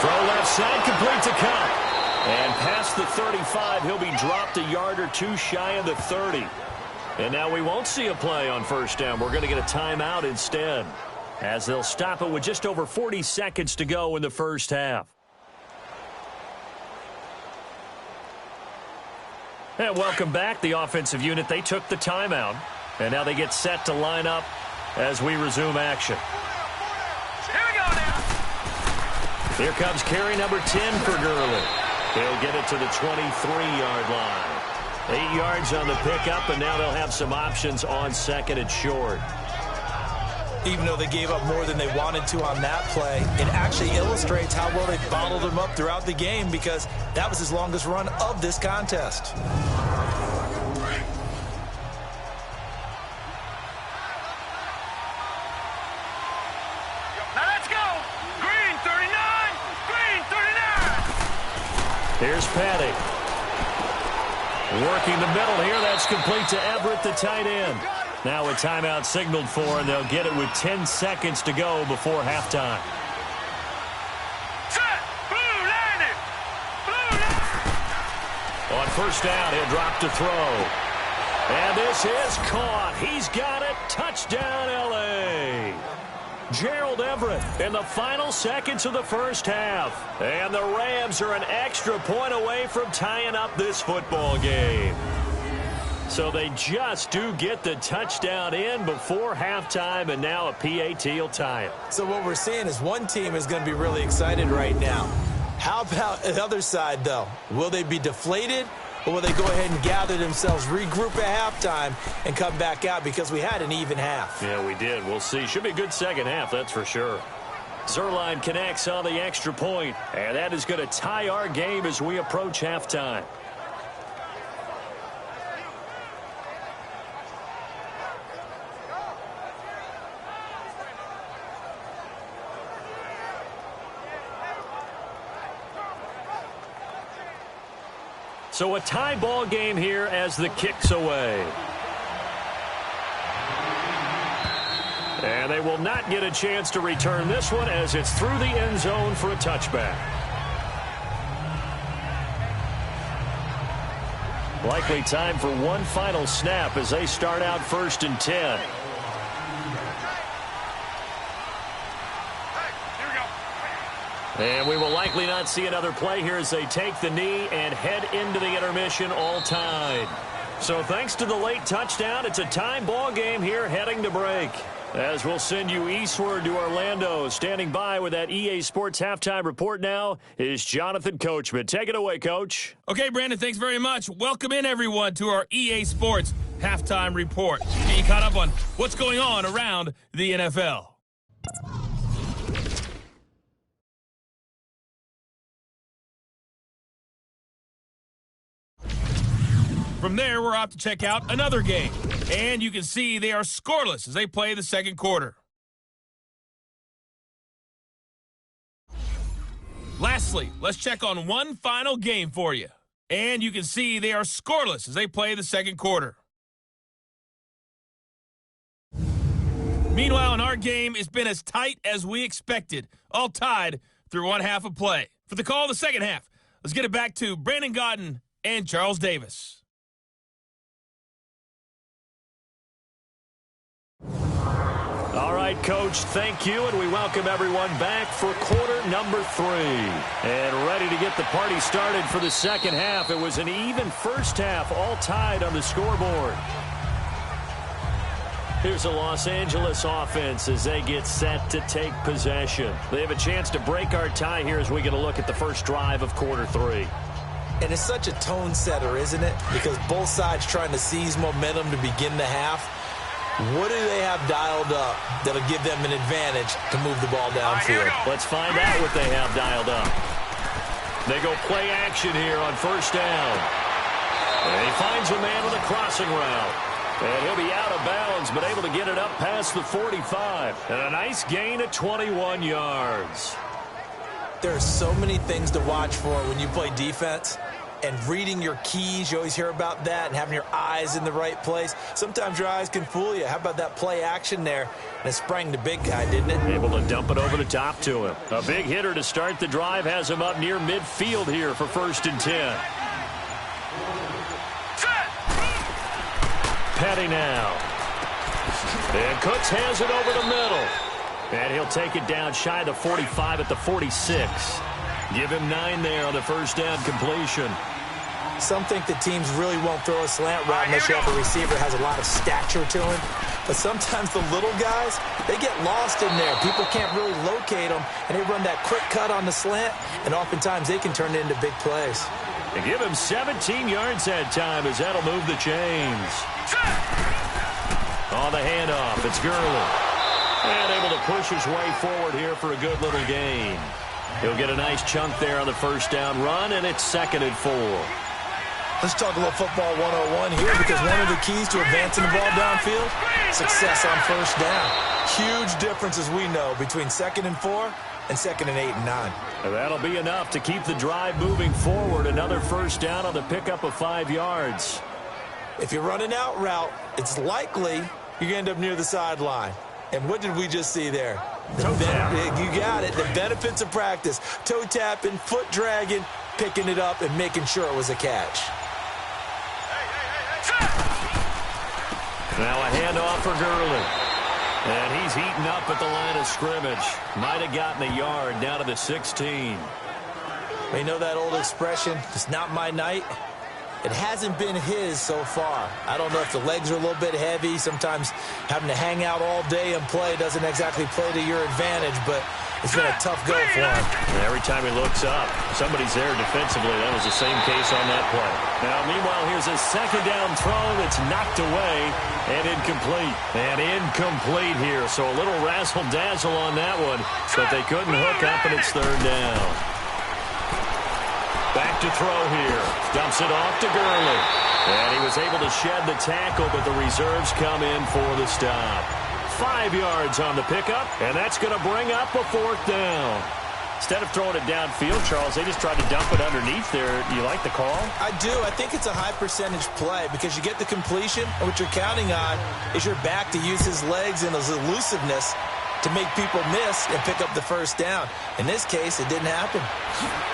Throw left side, complete to Kupp. And past the 35, he'll be dropped a yard or two shy of the 30. And now we won't see a play on 1st down. We're going to get a timeout instead, as they'll stop it with just over 40 seconds to go in the first half. And welcome back, the offensive unit. They took the timeout, and now they get set to line up as we resume action. Here we go now. Here comes carry number 10 for Gurley. He'll get it to the 23-yard line. 8 yards on the pickup, and now they'll have some options on 2nd and short. Even though they gave up more than they wanted to on that play, it actually illustrates how well they bottled them up throughout the game because that was his longest run of this contest. Here's Petty. Working the middle here. That's complete to Everett, the tight end. Now a timeout signaled for, and they'll get it with 10 seconds to go before halftime. On first down, he'll drop to throw. And this is caught. He's got it. Touchdown, L.A. Gerald Everett in the final seconds of the first half. And the Rams are an extra point away from tying up this football game. So they just do get the touchdown in before halftime, and now a PAT will tie it. So what we're seeing is one team is going to be really excited right now. How about the other side, though? Will they be deflated, or will they go ahead and gather themselves, regroup at halftime, and come back out because we had an even half? Yeah, we did. We'll see. Should be a good second half, that's for sure. Zuerlein connects on the extra point, and that is going to tie our game as we approach halftime. So a tie ball game here as the kick's away. And they will not get a chance to return this one as it's through the end zone for a touchback. Likely time for one final snap as they start out 1st and 10. And we will likely not see another play here as they take the knee and head into the intermission all tied. So thanks to the late touchdown, it's a tie ball game here heading to break. As we'll send you eastward to Orlando. Standing by with that EA Sports halftime report now is Jonathan Coachman. Take it away, Coach. Okay, Brandon, thanks very much. Welcome in, everyone, to our EA Sports halftime report. Get you caught up on what's going on around the NFL. From there, we're off to check out another game. And you can see they are scoreless as they play the second quarter. Lastly, let's check on one final game for you. And you can see they are scoreless as they play the second quarter. Meanwhile, in our game, it's been as tight as we expected. All tied through one half of play. For the call of the second half, let's get it back to Brandon Gaudin and Charles Davis. All right, Coach, thank you, and we welcome everyone back for quarter number 3. And ready to get the party started for the second half. It was an even first half, all tied on the scoreboard. Here's the Los Angeles offense as they get set to take possession. They have a chance to break our tie here as we get a look at the first drive of quarter 3. And it's such a tone setter, isn't it? Because both sides trying to seize momentum to begin the half. What do they have dialed up that'll give them an advantage to move the ball downfield? Let's find out what they have dialed up. They go play action here on first down. And he finds a man on a crossing route. And he'll be out of bounds, but able to get it up past the 45. And a nice gain of 21 yards. There are so many things to watch for when you play defense. And reading your keys, you always hear about that, and having your eyes in the right place. Sometimes your eyes can fool you. How about that play action there? And it sprang the big guy, didn't it? Able to dump it over the top to him. A big hitter to start the drive has him up near midfield here for 1st and 10. Petty now. And Cooks has it over the middle. And he'll take it down shy of the 45 at the 46. Give him 9 there on the first down completion. Some think that teams really won't throw a slant route unless you have a receiver that has a lot of stature to him. But sometimes the little guys, they get lost in there. People can't really locate them, and they run that quick cut on the slant, and oftentimes they can turn it into big plays. And give him 17 yards that time as that'll move the chains. On the handoff, it's Gurley. And able to push his way forward here for a good little gain. He'll get a nice chunk there on the first down run, and it's 2nd and 4. Let's talk a little football 101 here, because one of the keys to advancing the ball downfield, success on first down. Huge difference, as we know, between 2nd and 4 and 2nd and 8 and 9. And that'll be enough to keep the drive moving forward. Another first down on the pickup of 5 yards. If you're running out route, it's likely you're going to end up near the sideline. And what did we just see there? Toe tap. You got it. The benefits of practice. Toe tapping, foot dragging, picking it up, and making sure it was a catch. Now a handoff for Gurley. And he's heating up at the line of scrimmage. Might have gotten a yard down to the 16. You know that old expression, it's not my night? It hasn't been his so far. I don't know if the legs are a little bit heavy. Sometimes having to hang out all day and play doesn't exactly play to your advantage, but it's been a tough go for him. And every time he looks up, somebody's there defensively. That was the same case on that play. Now, meanwhile, here's a 2nd down throw that's knocked away and incomplete. And incomplete here, so a little razzle-dazzle on that one, but they couldn't hook up, and it's 3rd down. Back to throw here. Dumps it off to Gurley. And he was able to shed the tackle, but the reserves come in for the stop. 5 yards on the pickup, and that's going to bring up a 4th down. Instead of throwing it downfield, Charles, they just tried to dump it underneath there. You like the call? I do. I think it's a high-percentage play because you get the completion, and what you're counting on is your back to use his legs and his elusiveness to make people miss and pick up the 1st down. In this case, it didn't happen.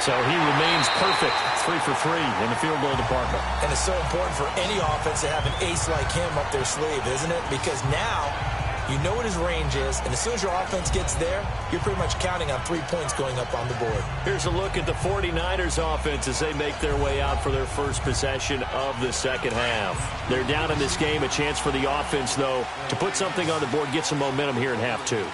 So he remains perfect, 3 for 3 in the field goal department. And it's so important for any offense to have an ace like him up their sleeve, isn't it? Because now you know what his range is, and as soon as your offense gets there, you're pretty much counting on 3 points going up on the board. Here's a look at the 49ers offense as they make their way out for their first possession of the 2nd half. They're down in this game. A chance for the offense, though, to put something on the board, get some momentum here in half 2.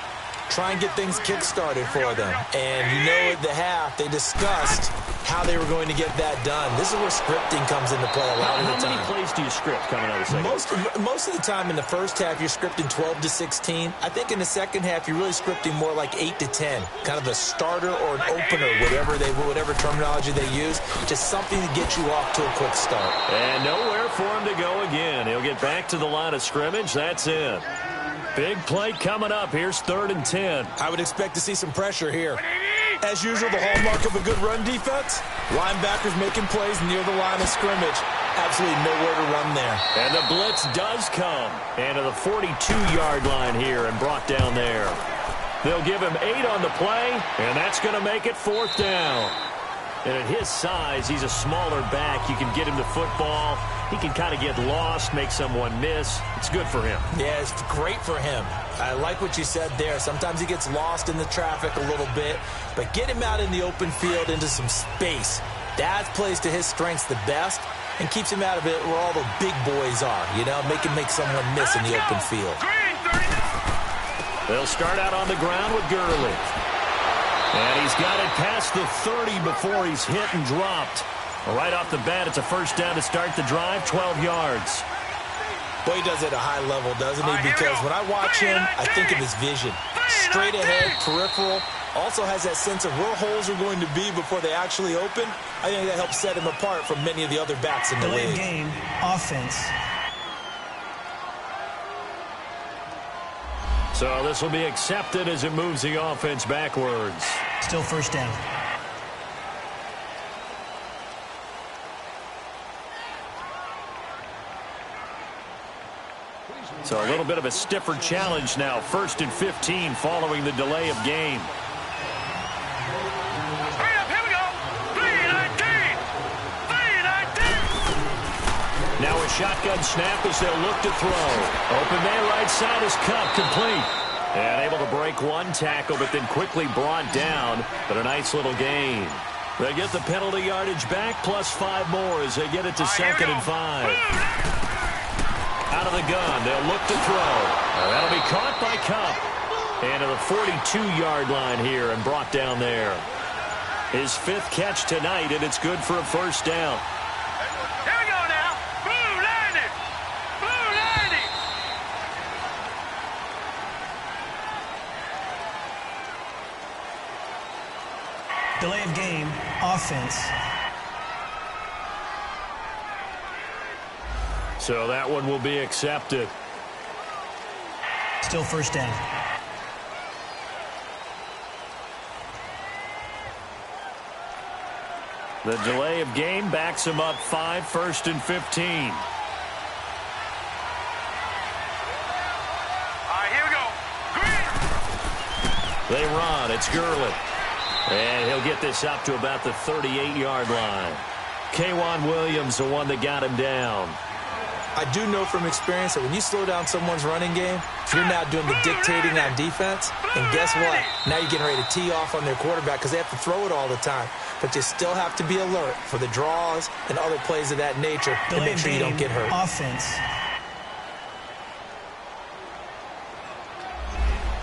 Try and get things kick-started for them. And you know at the half, they discussed how they were going to get that done. This is where scripting comes into play a lot of the time. How many plays do you script coming out of the second? Most of the time in the first half, you're scripting 12 to 16. I think in the second half, you're really scripting more like 8 to 10. Kind of a starter or an opener, whatever terminology they use. Just something to get you off to a quick start. And nowhere for him to go again. He'll get back to the line of scrimmage. That's it. Big play coming up. Here's 3rd and 10. I would expect to see some pressure here. As usual, the hallmark of a good run defense, linebackers making plays near the line of scrimmage. Absolutely nowhere to run there. And the blitz does come. And to the 42-yard line here and brought down there. They'll give him 8 on the play, and that's going to make it 4th down. And at his size, he's a smaller back. You can get him the football. He can kind of get lost, make someone miss. It's good for him. Yeah, it's great for him. I like what you said there. Sometimes he gets lost in the traffic a little bit, but get him out in the open field into some space. That plays to his strengths the best and keeps him out of it where all the big boys are, make someone miss in the open field. They'll start out on the ground with Gurley. And he's got it past the 30 before he's hit and dropped. Right off the bat, it's a first down to start the drive, 12 yards. Boy, he does it at a high level, doesn't he? Because when I watch him, I think of his vision. Straight ahead, peripheral. Also has that sense of where holes are going to be before they actually open. I think that helps set him apart from many of the other backs in the league. Game, offense. So this will be accepted as it moves the offense backwards. Still 1st down. So a little bit of a stiffer challenge now. 1st and 15 following the delay of game. Here we go. 3-19. Now a shotgun snap as they'll look to throw. Open man right side is Kupp, complete. And able to break one tackle, but then quickly brought down. But a nice little gain. They get the penalty yardage back, plus 5 more as they get it to 2nd and 5. Out of the gun, they'll look to throw. That'll be caught by Kupp. And to the 42-yard line here and brought down there. His 5th catch tonight, and it's good for a first down. Here we go now. Blue landing. Blue landing. Delay of game, offense. So that one will be accepted. Still 1st down. The delay of game backs them up 5, 1st and 15. All right, here we go. Green. They run. It's Gurley. And he'll get this up to about the 38-yard line. K'Wan Williams, the one that got him down. I do know from experience that when you slow down someone's running game, you're now doing the dictating on defense. And guess what? Now you're getting ready to tee off on their quarterback because they have to throw it all the time. But you still have to be alert for the draws and other plays of that nature to make sure you don't get hurt. Offense.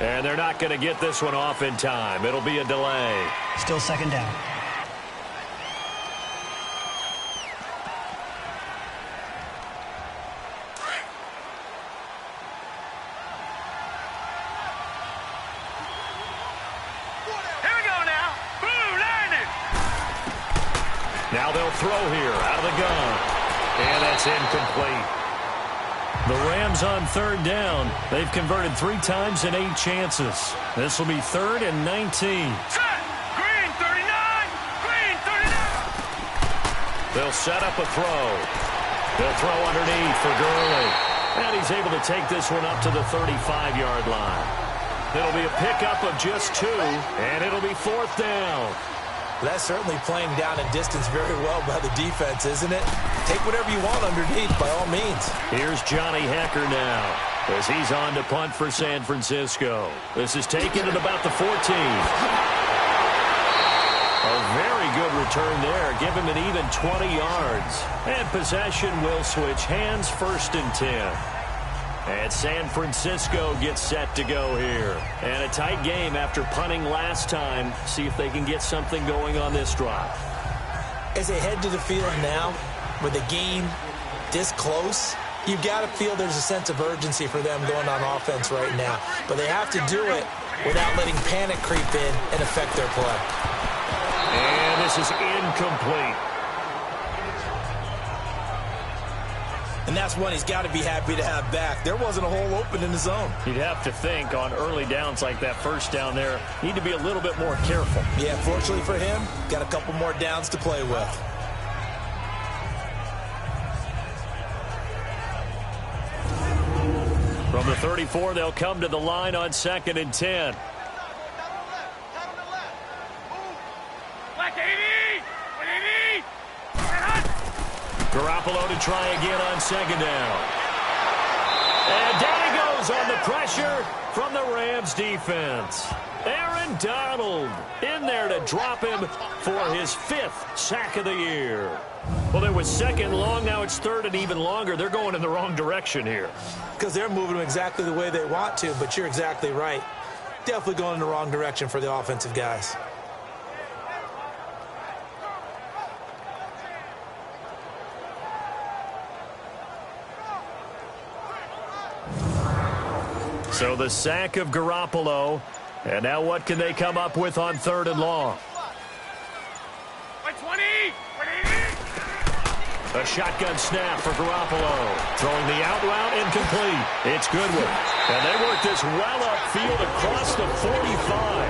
And they're not going to get this one off in time. It'll be a delay. Still 2nd down. Now they'll throw here out of the gun. And that's incomplete. The Rams on 3rd down. They've converted 3 times in 8 chances. This will be 3rd and 19. Set. Green 39. Green 39. They'll set up a throw. They'll throw underneath for Gurley. And he's able to take this one up to the 35-yard line. It'll be a pickup of just 2, and it'll be 4th down. That's certainly playing down and distance very well by the defense, isn't it? Take whatever you want underneath, by all means. Here's Johnny Hekker now as he's on to punt for San Francisco. This is taken at about the 14. A very good return there. Give him an even 20 yards. And possession will switch hands, 1st and 10. And San Francisco gets set to go here. And a tight game after punting last time. See if they can get something going on this drive. As they head to the field now, with the game this close, you've got to feel there's a sense of urgency for them going on offense right now. But they have to do it without letting panic creep in and affect their play. And this is incomplete. And that's one he's got to be happy to have back. There wasn't a hole open in the zone. You'd have to think on early downs like that 1st down there, need to be a little bit more careful. Yeah, fortunately for him, got a couple more downs to play with. From the 34, they'll come to the line on 2nd and 10. Garoppolo to try again on 2nd down. And down he goes on the pressure from the Rams defense. Aaron Donald in there to drop him for his 5th sack of the year. Well, there was 2nd long. Now it's 3rd and even longer. They're going in the wrong direction here. Because they're moving them exactly the way they want to, but you're exactly right. Definitely going in the wrong direction for the offensive guys. So the sack of Garoppolo. And now what can they come up with on 3rd and long? A shotgun snap for Garoppolo. Throwing the out route incomplete. It's Goodwin. And they work this well upfield across the 45.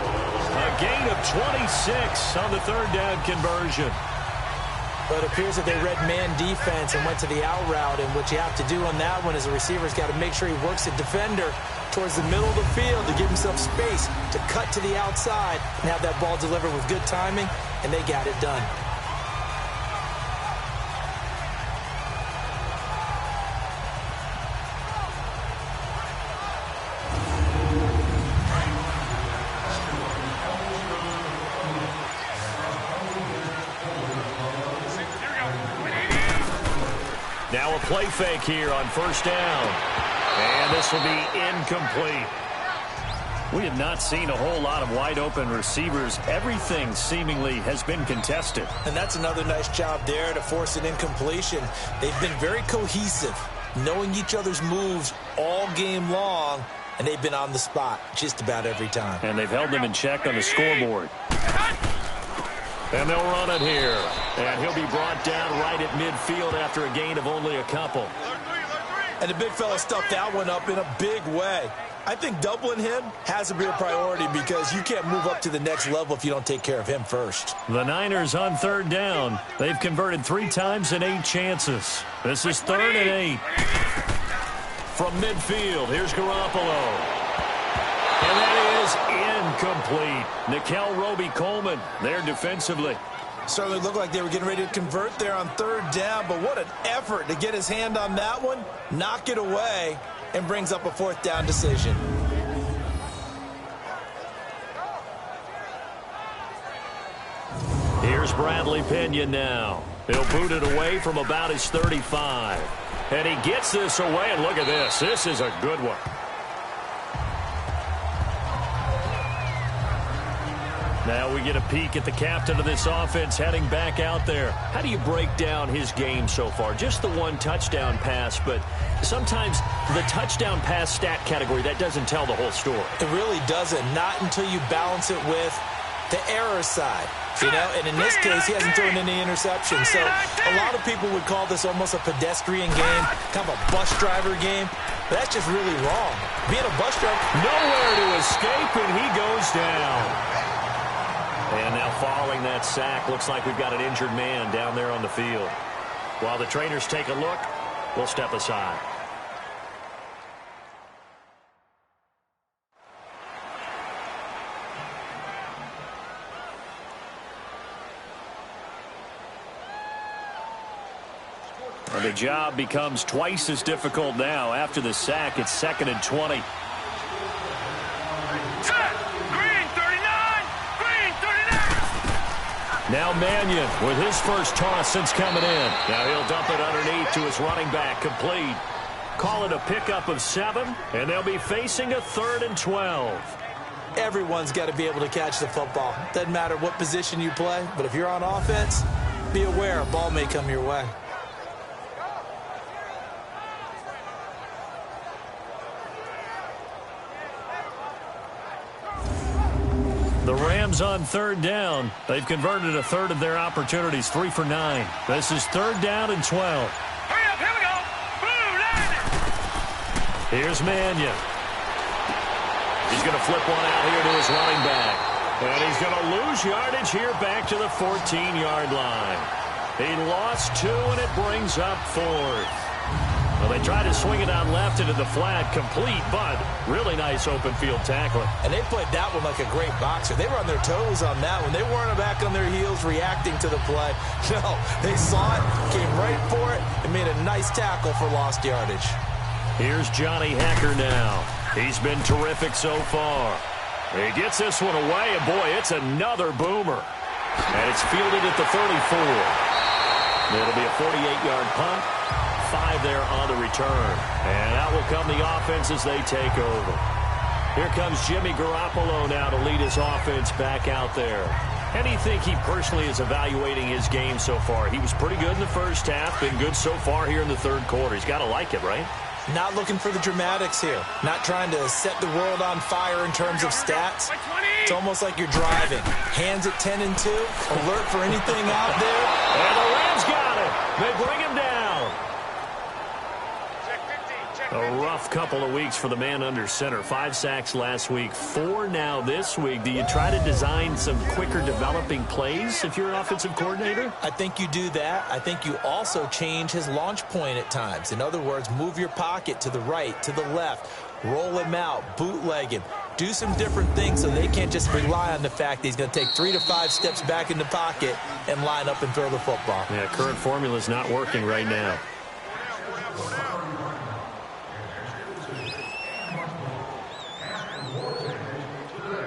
A gain of 26 on the 3rd down conversion. But it appears that they read man defense and went to the out route. And what you have to do on that one is the receiver's got to make sure he works the defender towards the middle of the field to give himself space to cut to the outside and have that ball delivered with good timing, and they got it done. Now a play fake here on 1st down. And this will be incomplete. We have not seen a whole lot of wide-open receivers. Everything seemingly has been contested. And that's another nice job there to force an incompletion. They've been very cohesive, knowing each other's moves all game long, and they've been on the spot just about every time. And they've held them in check on the scoreboard. And they'll run it here. And he'll be brought down right at midfield after a gain of only a couple. And the big fella stuffed that one up in a big way. I think doubling him has to be a priority because you can't move up to the next level if you don't take care of him first. The Niners on third down. They've converted 3 times in 8 chances. This is 3rd and 8. From midfield, here's Garoppolo. And that is incomplete. Nickel Roby-Coleman there defensively. Certainly looked like they were getting ready to convert there on 3rd down, but what an effort to get his hand on that one, knock it away, and brings up a 4th down decision. Here's Bradley Pinion now. He'll boot it away from about his 35. And he gets this away, and look at this. This is a good one. Now we get a peek at the captain of this offense heading back out there. How do you break down his game so far? Just the 1 touchdown pass, but sometimes the touchdown pass stat category, that doesn't tell the whole story. It really doesn't, not until you balance it with the error side. You know, and in this case, he hasn't thrown any interceptions. So a lot of people would call this almost a pedestrian game, kind of a bus driver game. But that's just really wrong. Being a bus driver, nowhere to escape, and he goes down. And now following that sack, looks like we've got an injured man down there on the field. While the trainers take a look, we'll step aside. And the job becomes twice as difficult now. After the sack, it's 2nd and 20. Now Mannion with his first toss since coming in. Now he'll dump it underneath to his running back. Complete. Call it a pickup of 7, and they'll be facing a 3rd and 12. Everyone's got to be able to catch the football. Doesn't matter what position you play, but if you're on offense, be aware a ball may come your way. The Rams on 3rd down. They've converted a 1/3 of their opportunities, 3 for 9. This is 3rd down and 12. Hurry up, here we go. Blue line. Here's Mannion. He's going to flip one out here to his running back. And he's going to lose yardage here back to the 14-yard line. He lost 2, and it brings up 4th. Well, they tried to swing it out left into the flat, complete, but really nice open field tackling. And they played that one like a great boxer. They were on their toes on that one. They weren't back on their heels reacting to the play. No, they saw it, came right for it, and made a nice tackle for lost yardage. Here's Johnny Hekker now. He's been terrific so far. He gets this one away, and boy, it's another boomer. And it's fielded at the 34. It'll be a 48-yard punt. 5 there on the return. And out will come the offense as they take over. Here comes Jimmy Garoppolo now to lead his offense back out there. How do you think he personally is evaluating his game so far? He was pretty good in the first half, been good so far here in the 3rd quarter. He's got to like it, right? Not looking for the dramatics here. Not trying to set the world on fire in terms of stats. It's almost like you're driving. Hands at 10 and 2. Alert for anything out there. And the Rams got it. They bring him down. A rough couple of weeks for the man under center. 5 sacks last week, 4 now this week. Do you try to design some quicker developing plays if you're an offensive coordinator? I think you do that. I think you also change his launch point at times. In other words, move your pocket to the right, to the left, roll him out, bootleg him. Do some different things so they can't just rely on the fact that he's going to take 3 to 5 steps back in the pocket and line up and throw the football. Yeah, current formula is not working right now.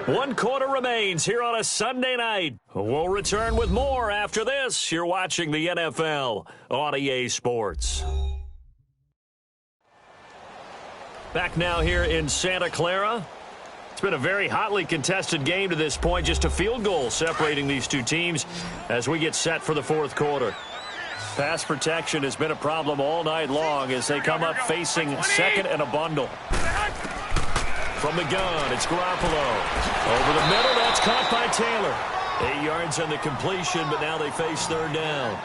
One quarter remains here on a Sunday night. We'll return with more after this. You're watching the NFL on EA Sports. Back now here in Santa Clara. It's been a very hotly contested game to this point. Just a field goal separating these two teams as we get set for the 4th quarter. Pass protection has been a problem all night long as they come up facing 2nd and a bundle. From the gun, it's Garoppolo. Over the middle, that's caught by Taylor. 8 yards on the completion, but now they face 3rd down.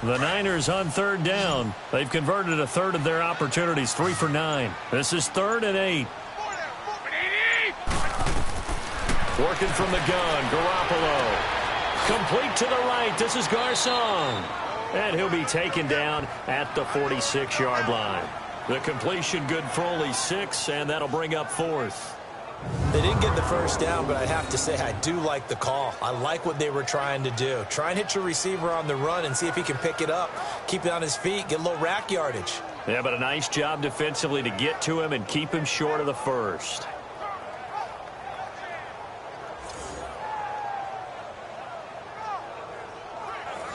The Niners on third down. They've converted a third of their opportunities, 3 for 9. This is 3rd and 8. Working from the gun, Garoppolo. Complete to the right. This is Garcon. And he'll be taken down at the 46-yard line. The completion good for only 6, and that'll bring up 4th. They didn't get the first down, but I have to say I do like the call. I like what they were trying to do. Try and hit your receiver on the run and see if he can pick it up, keep it on his feet, get a little rack yardage. Yeah, but a nice job defensively to get to him and keep him short of the first.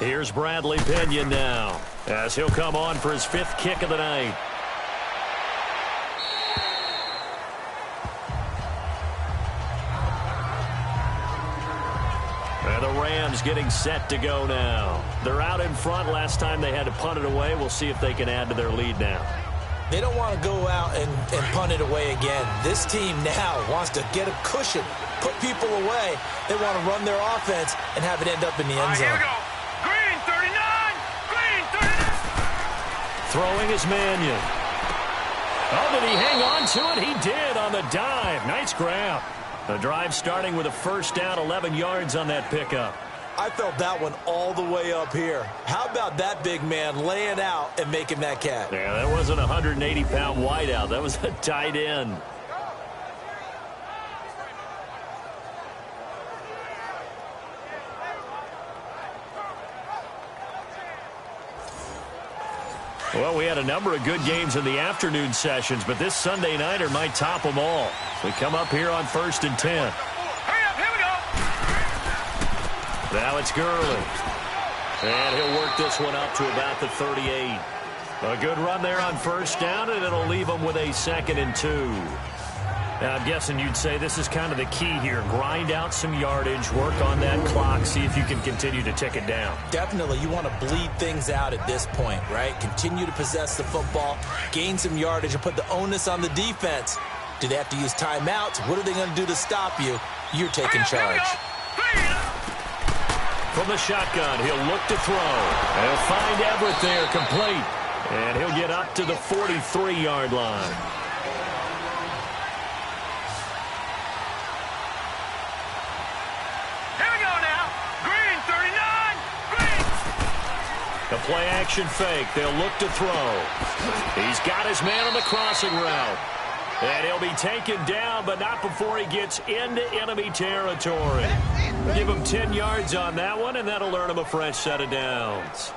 Here's Bradley Pinion now, as he'll come on for his 5th kick of the night. And the Rams getting set to go now. They're out in front. Last time they had to punt it away. We'll see if they can add to their lead now. They don't want to go out and punt it away again. This team now wants to get a cushion, put people away. They want to run their offense and have it end up in the end zone. Here we go. Green 39. Green 39. Throwing is Mannion. Oh, did he hang on to it? He did on the dive. Nice grab. The drive starting with a first down, 11 yards on that pickup. I felt that one all the way up here. How about that big man laying out and making that catch? Yeah, that wasn't a 180-pound wideout. That was a tight end. Well, we had a number of good games in the afternoon sessions, but this Sunday nighter might top them all. We come up here on 1st and 10. Hurry up, here we go. Now it's Gurley. And he'll work this one up to about the 38. A good run there on first down, and it'll leave them with a 2nd and 2. Now, I'm guessing you'd say this is kind of the key here. Grind out some yardage, work on that clock, see if you can continue to tick it down. Definitely. You want to bleed things out at this point, right? Continue to possess the football, gain some yardage, and put the onus on the defense. Do they have to use timeouts? What are they going to do to stop you? You're taking charge. From the shotgun, he'll look to throw. He'll find Everett there, complete. And he'll get up to the 43-yard line. The play-action fake. They'll look to throw. He's got his man on the crossing route. And he'll be taken down, but not before he gets into enemy territory. Give him 10 yards on that one, and that'll earn him a fresh set of downs.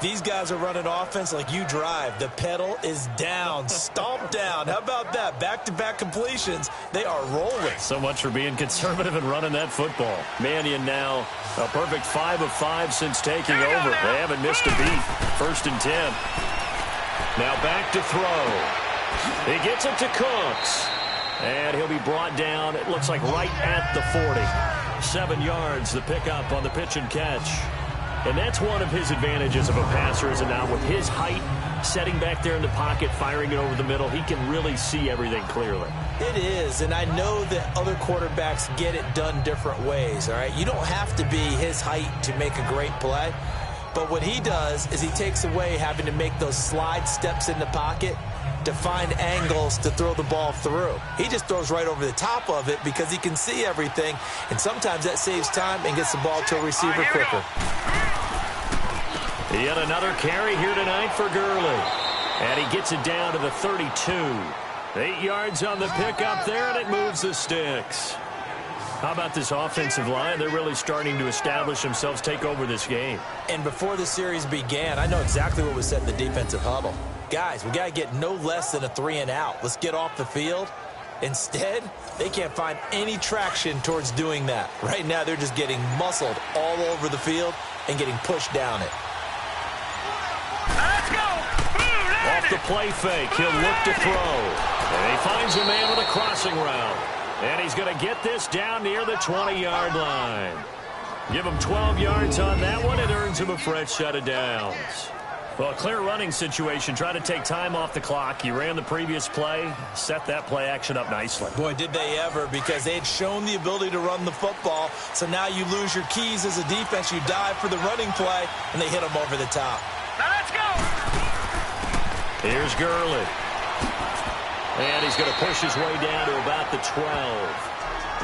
These guys are running offense like you drive. The pedal is down, stomped down. How about that? Back-to-back completions. They are rolling. So much for being conservative and running that football. Mannion now a perfect 5 of 5 since taking over. They haven't missed a beat. 1st and 10. Now back to throw. He gets it to Cooks. And he'll be brought down, it looks like right at the 40. 7 yards, the pickup on the pitch and catch. And that's one of his advantages of a passer, is it not? With his height, setting back there in the pocket, firing it over the middle, he can really see everything clearly. It is, and I know that other quarterbacks get it done different ways, all right? You don't have to be his height to make a great play. But what he does is he takes away having to make those slide steps in the pocket to find angles to throw the ball through. He just throws right over the top of it because he can see everything, and sometimes that saves time and gets the ball to a receiver quicker. Yet another carry here tonight for Gurley. And he gets it down to the 32. 8 yards on the pickup there, and it moves the sticks. How about this offensive line? They're really starting to establish themselves, take over this game. And before the series began, I know exactly what was said in the defensive huddle. Guys, we got to get no less than a 3-and-out. Let's get off the field. Instead, they can't find any traction towards doing that. Right now, they're just getting muscled all over the field and getting pushed down it. Let's go. Off the play fake, he'll look to throw. And he finds a man with a crossing route. And he's going to get this down near the 20-yard line. Give him 12 yards on that one. It earns him a fresh set of downs. Well, a clear running situation. Try to take time off the clock. He ran the previous play, set that play action up nicely. Boy, did they ever, because they had shown the ability to run the football. So now you lose your keys as a defense. You dive for the running play, and they hit them over the top. Here's Gurley. And he's going to push his way down to about the 12.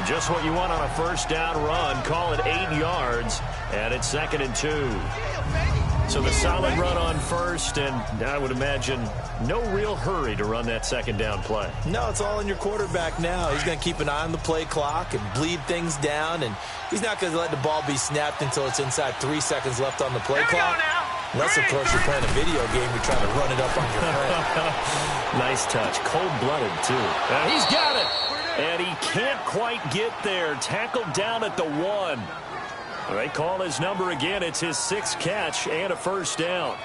Just what you want on a first down run. Call it 8 yards, and it's 2nd and 2. So the solid run on first, and I would imagine no real hurry to run that 2nd down play. No, it's all in your quarterback now. He's going to keep an eye on the play clock and bleed things down, and he's not going to let the ball be snapped until it's inside 3 seconds left on the play clock. Unless, of course, you're playing a video game, you're trying to run it up on your friend. Nice touch. Cold-blooded, too. He's got it. And he can't quite get there. Tackled down at the 1. They call his number again. It's his 6th catch and a first down.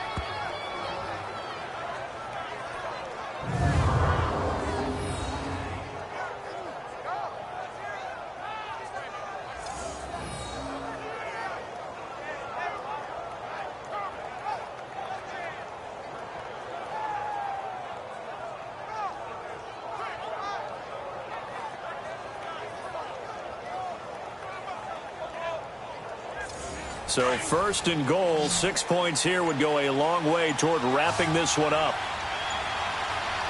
So 1st and goal, 6 points here would go a long way toward wrapping this one up.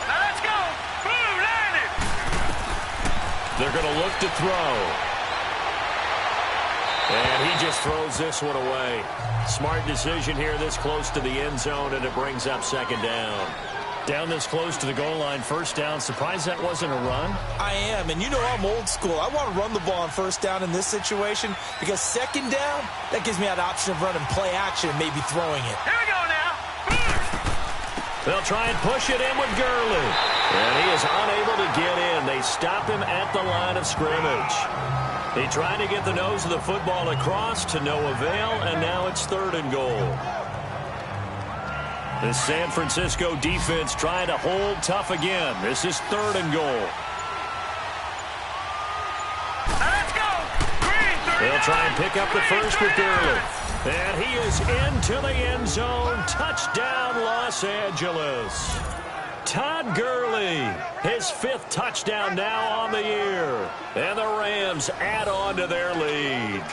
Now let's go. Boom, line it. They're going to look to throw. And he just throws this one away. Smart decision here this close to the end zone, and it brings up 2nd down. Down this close to the goal line, first down. Surprised that wasn't a run? I am, and you know I'm old school. I want to run the ball on first down in this situation because 2nd down, that gives me that option of running play action and maybe throwing it. Here we go now. They'll try and push it in with Gurley. And he is unable to get in. They stop him at the line of scrimmage. He tried to get the nose of the football across to no avail, and now it's 3rd and goal. The San Francisco defense trying to hold tough again. This is 3rd and goal. Let's go. Green, 3. They'll try and pick up the first with Gurley. And he is into the end zone. Touchdown, Los Angeles. Todd Gurley, his 5th touchdown now on the year. And the Rams add on to their lead.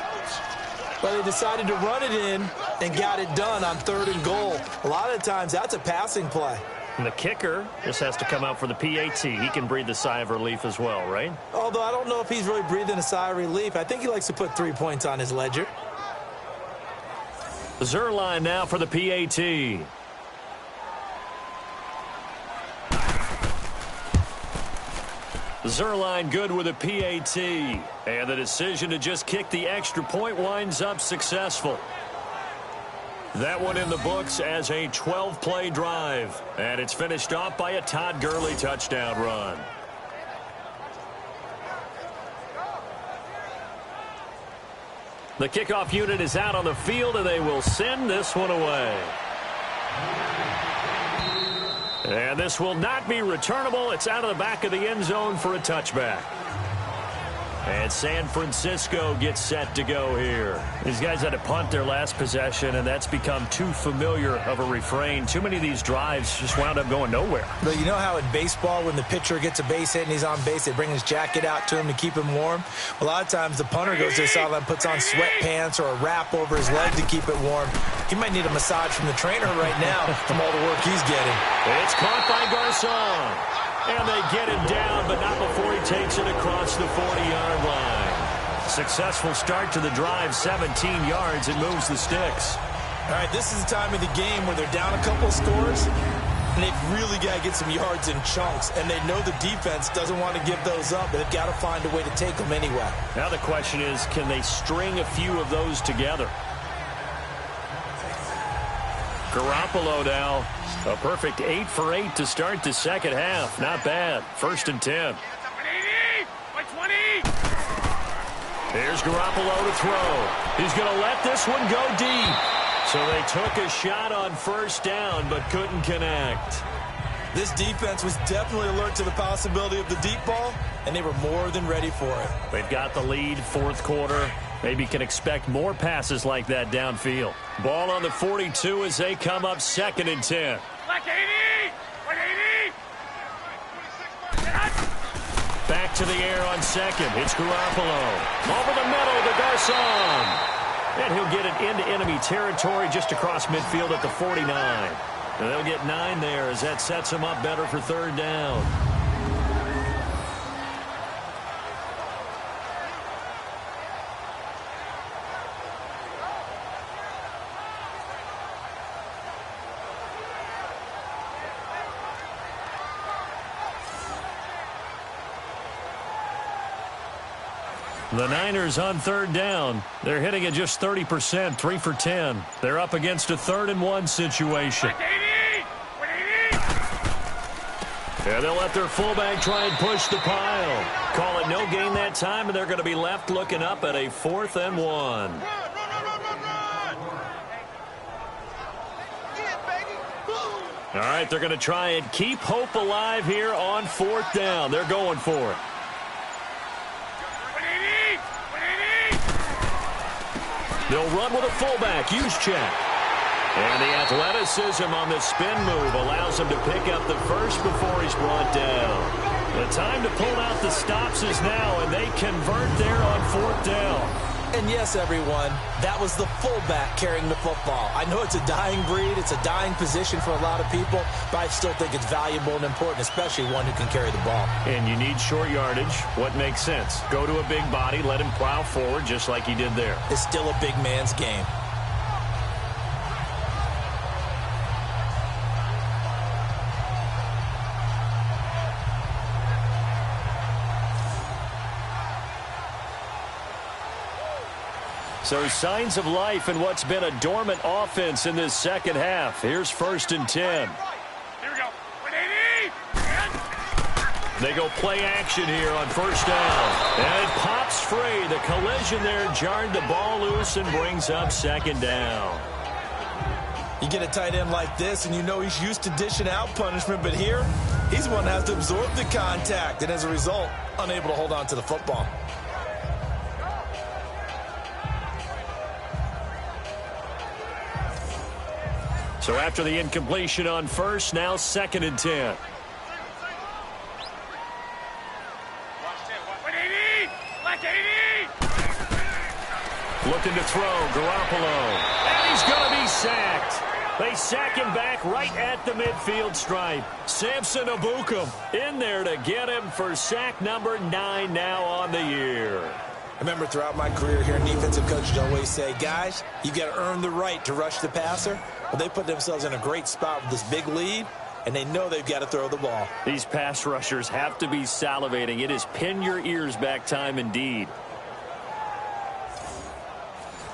But they decided to run it in and got it done on 3rd and goal. A lot of times, that's a passing play. And the kicker just has to come out for the PAT. He can breathe a sigh of relief as well, right? Although I don't know if he's really breathing a sigh of relief. I think he likes to put 3 points on his ledger. Zuerlein now for the PAT. Zuerlein good with a PAT. And the decision to just kick the extra point winds up successful. That one in the books as a 12-play drive. And it's finished off by a Todd Gurley touchdown run. The kickoff unit is out on the field, and they will send this one away. And this will not be returnable. It's out of the back of the end zone for a touchback. And San Francisco gets set to go here. These guys had to punt their last possession, and that's become too familiar of a refrain. Too many of these drives just wound up going nowhere. But you know how in baseball, when the pitcher gets a base hit and he's on base, they bring his jacket out to him to keep him warm? A lot of times the punter goes to the sideline, puts on sweatpants or a wrap over his leg to keep it warm. He might need a massage from the trainer right now from all the work he's getting. It's caught by Garcon. And they get him down, but not before he takes it across the 40-yard line. Successful start to the drive, 17 yards, and moves the sticks. All right, this is the time of the game where they're down a couple of scores, and they've really got to get some yards in chunks, and they know the defense doesn't want to give those up, but they've got to find a way to take them anyway. Now the question is, can they string a few of those together? Garoppolo now, a perfect 8 for 8 to start the second half. Not bad. 1st and 10. Here's Garoppolo to throw. He's going to let this one go deep. So they took a shot on first down, but couldn't connect. This defense was definitely alert to the possibility of the deep ball, and they were more than ready for it. They've got the lead, 4th quarter. Maybe can expect more passes like that downfield. Ball on the 42 as they come up 2nd and 10. Back to the air on 2nd. It's Garoppolo. Over the middle to Garcon. And he'll get it into enemy territory just across midfield at the 49. And they'll get 9 there as that sets them up better for third down. The Niners on third down. They're hitting at just 30%, 3 for 10. They're up against a 3rd and 1 situation. And they'll let their fullback try and push the pile. Call it no gain that time, and they're going to be left looking up at a 4th and 1. All right, they're going to try and keep hope alive here on 4th down. They're going for it. They'll run with a fullback, Juszczyk. And the athleticism on the spin move allows him to pick up the first before he's brought down. The time to pull out the stops is now, and they convert there on 4th down. And yes, everyone, that was the fullback carrying the football. I know it's a dying breed, it's a dying position for a lot of people, but I still think it's valuable and important, especially one who can carry the ball. And you need short yardage. What makes sense? Go to a big body, let him plow forward just like he did there. It's still a big man's game. So signs of life in what's been a dormant offense in this second half. Here's 1st and 10. Here we go. They go play action here on 1st down. And it pops free. The collision there jarred the ball loose and brings up 2nd down. You get a tight end like this, and you know he's used to dishing out punishment, but here, he's one that has to absorb the contact, and as a result, unable to hold on to the football. So after the incompletion on 1st, now 2nd and 10. Looking to throw, Garoppolo. And he's going to be sacked. They sack him back right at the midfield stripe. Samson Ebukam in there to get him for sack number 9 now on the year. I remember throughout my career here, defensive coaches always say, guys, you got to earn the right to rush the passer. Well, they put themselves in a great spot with this big lead, and they know they've got to throw the ball. These pass rushers have to be salivating. It is pin your ears back time indeed.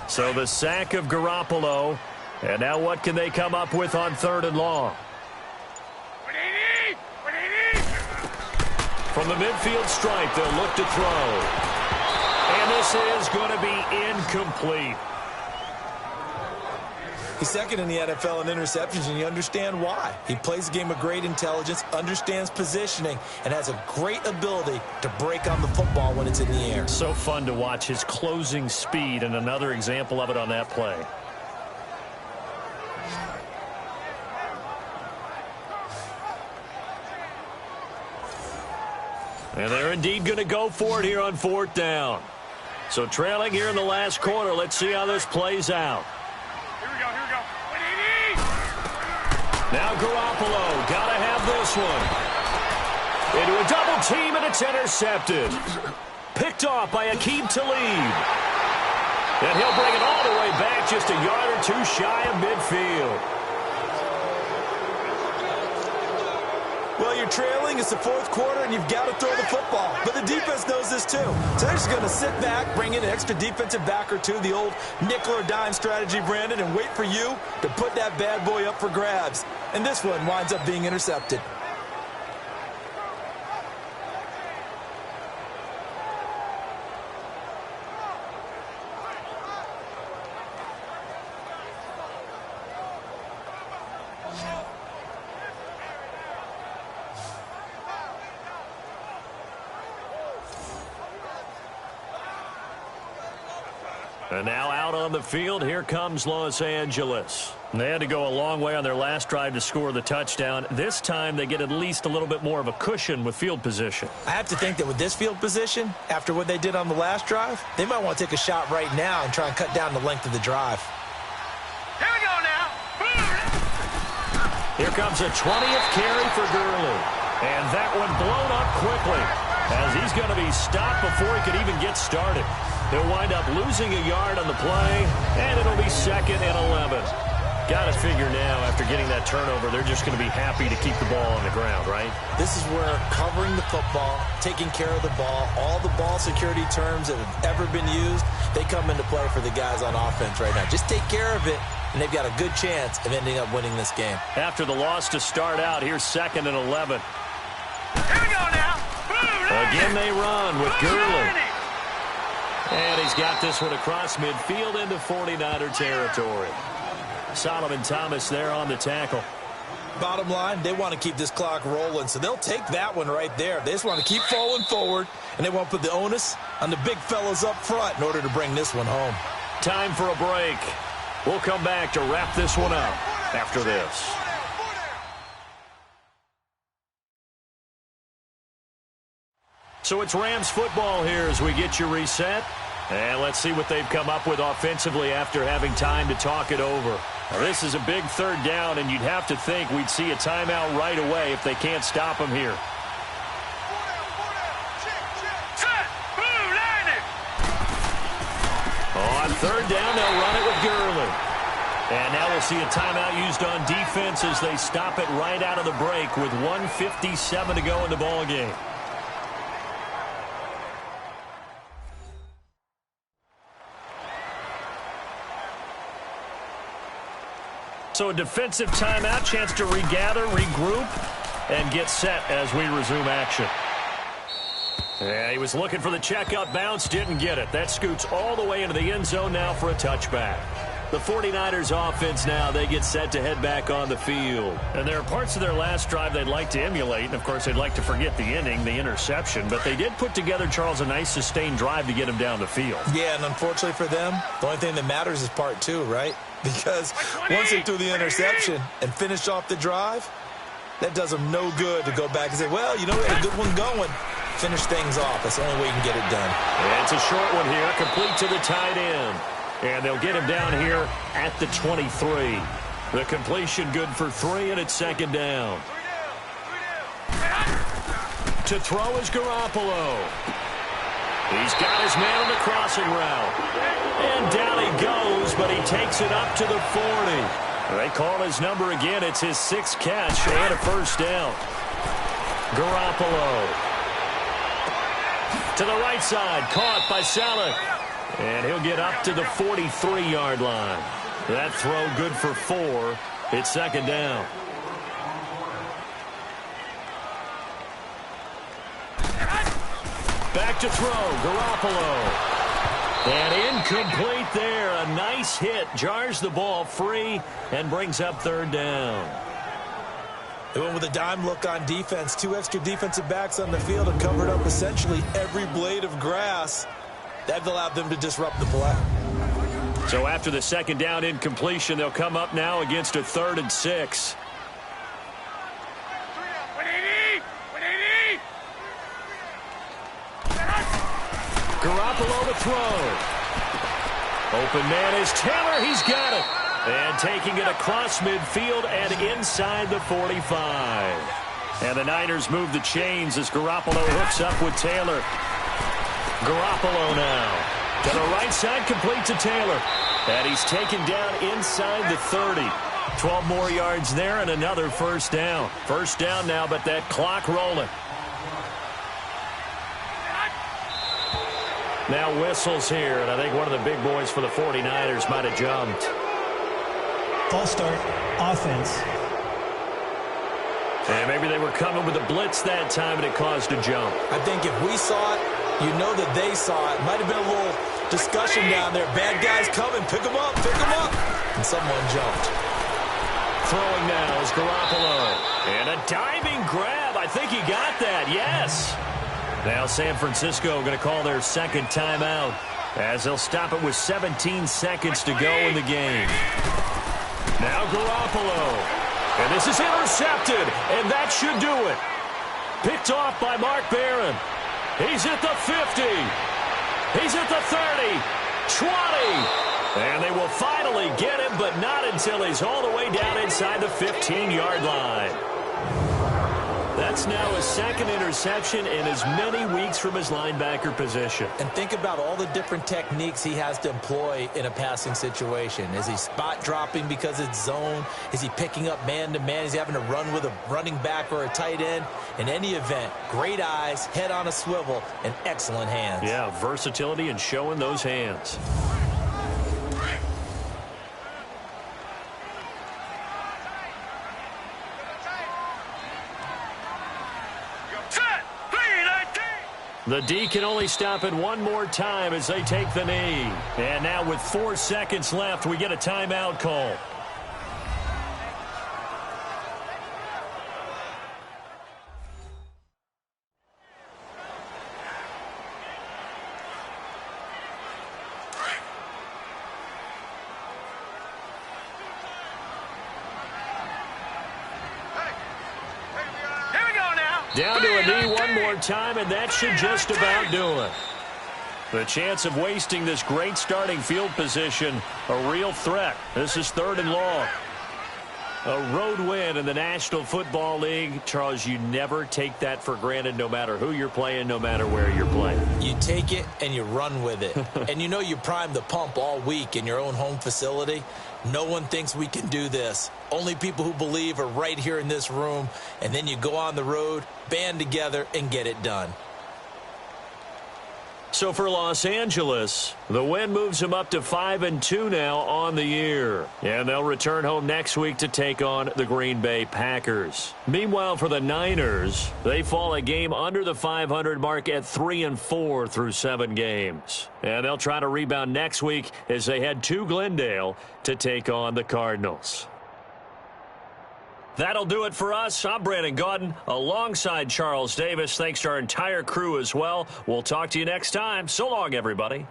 So the sack of Garoppolo. And now what can they come up with on 3rd and long? From the midfield stripe, they'll look to throw. And this is going to be incomplete. He's 2nd in the NFL in interceptions, and you understand why. He plays a game with great intelligence, understands positioning, and has a great ability to break on the football when it's in the air. So fun to watch his closing speed, and another example of it on that play. And they're indeed going to go for it here on 4th down. So trailing here in the last quarter, let's see how this plays out. Here we go. Now Garoppolo, got to have this one. Into a double team, and it's intercepted. Picked off by Aqib Talib. And he'll bring it all the way back, just a yard or 2 shy of midfield. Well, you're trailing. It's the 4th quarter, and you've got to throw the football. But the defense knows this, too. So they're just going to sit back, bring in an extra defensive back or two, the old nickel or dime strategy, Brandon, and wait for you to put that bad boy up for grabs. And this one winds up being intercepted. And now out on the field, here comes Los Angeles. They had to go a long way on their last drive to score the touchdown. This time they get at least a little bit more of a cushion with field position. I have to think that with this field position, after what they did on the last drive, they might want to take a shot right now and try and cut down the length of the drive. Here we go now. Here comes a 20th carry for Gurley. And that one blown up quickly, as he's going to be stopped before he could even get started. He'll wind up losing a yard on the play, and it'll be 2nd and 11. Got to figure now, after getting that turnover, they're just going to be happy to keep the ball on the ground, right? This is where covering the football, taking care of the ball, all the ball security terms that have ever been used, they come into play for the guys on offense right now. Just take care of it, and they've got a good chance of ending up winning this game. After the loss to start out, here's 2nd and 11. Here we go now. Again they run with Gurley. And he's got this one across midfield into 49er territory. Solomon Thomas there on the tackle. Bottom line, they want to keep this clock rolling, so they'll take that one right there. They just want to keep falling forward, and they won't put the onus on the big fellas up front in order to bring this one home. Time for a break. We'll come back to wrap this one up after this. So it's Rams football here as we get you reset. And let's see what they've come up with offensively after having time to talk it over. Now, this is a big 3rd down, and you'd have to think we'd see a timeout right away if they can't stop them here. On 3rd down, they'll run it with Gurley. And now we'll see a timeout used on defense as they stop it right out of the break with 1:57 to go in the ballgame. So a defensive timeout, chance to regather, regroup, and get set as we resume action. Yeah, he was looking for the checkout bounce, didn't get it. That scoots all the way into the end zone now for a touchback. The 49ers offense now, they get set to head back on the field. And there are parts of their last drive they'd like to emulate, and of course they'd like to forget the inning, the interception, but they did put together, Charles, a nice sustained drive to get him down the field. Yeah, and unfortunately for them, the only thing that matters is part 2, right? Because once they threw the interception and finished off the drive, that does them no good to go back and say, well, you know, we had a good one going. Finish things off. That's the only way you can get it done. And it's a short one here, complete to the tight end. And they'll get him down here at the 23. The completion good for 3, and it's 2nd down. To throw is Garoppolo. He's got his man on the crossing route. And down he goes, but he takes it up to the 40. They call his number again. It's his 6th catch and a 1st down. Garoppolo. To the right side, caught by Salah. And he'll get up to the 43-yard line. That throw good for 4. It's 2nd down. Back to throw, Garoppolo. And incomplete there. A nice hit. Jars the ball free and brings up 3rd down. They went with a dime look on defense. 2 extra defensive backs on the field and covered up essentially every blade of grass. That allowed them to disrupt the play. So after the 2nd down incompletion, they'll come up now against a 3rd and 6. Garoppolo to throw. Open man is Taylor. He's got it. And taking it across midfield and inside the 45. And the Niners move the chains as Garoppolo hooks up with Taylor. Garoppolo now. To the right side, complete to Taylor. And he's taken down inside the 30. 12 more yards there and another 1st down. 1st down now, but that clock rolling. Now whistles here, and I think one of the big boys for the 49ers might have jumped. False start, offense. And maybe they were coming with a blitz that time, and it caused a jump. I think if we saw it, you know that they saw it. Might have been a little discussion down there. Bad guys coming. Pick them up. Pick them up. And someone jumped. Throwing now is Garoppolo. And a diving grab. I think he got that. Yes. Now San Francisco going to call their 2nd timeout as they'll stop it with 17 seconds to go in the game. Now Garoppolo. And this is intercepted. And that should do it. Picked off by Mark Barron. He's at the 50. He's at the 30. 20. And they will finally get him, but not until he's all the way down inside the 15-yard line. That's now his second interception in as many weeks from his linebacker position. And think about all the different techniques he has to employ in a passing situation. Is he spot dropping because it's zone? Is he picking up man-to-man? Is he having to run with a running back or a tight end? In any event, great eyes, head on a swivel, and excellent hands. Yeah, versatility and showing those hands. The D can only stop it one more time as they take the knee. And now with 4 seconds left, we get a timeout call. Down to a knee one more time, and that should just about do it. The chance of wasting this great starting field position, a real threat. This is 3rd and long. A road win in the National Football League. Charles, you never take that for granted no matter who you're playing, no matter where you're playing. You take it and you run with it. And you know you primed the pump all week in your own home facility. No one thinks we can do this. Only people who believe are right here in this room. And then you go on the road, band together, and get it done. So for Los Angeles, the win moves them up to 5-2 now on the year. And they'll return home next week to take on the Green Bay Packers. Meanwhile, for the Niners, they fall a game under the 500 mark at 3-4 through 7 games. And they'll try to rebound next week as they head to Glendale to take on the Cardinals. That'll do it for us. I'm Brandon Gaudin alongside Charles Davis. Thanks to our entire crew as well. We'll talk to you next time. So long, everybody.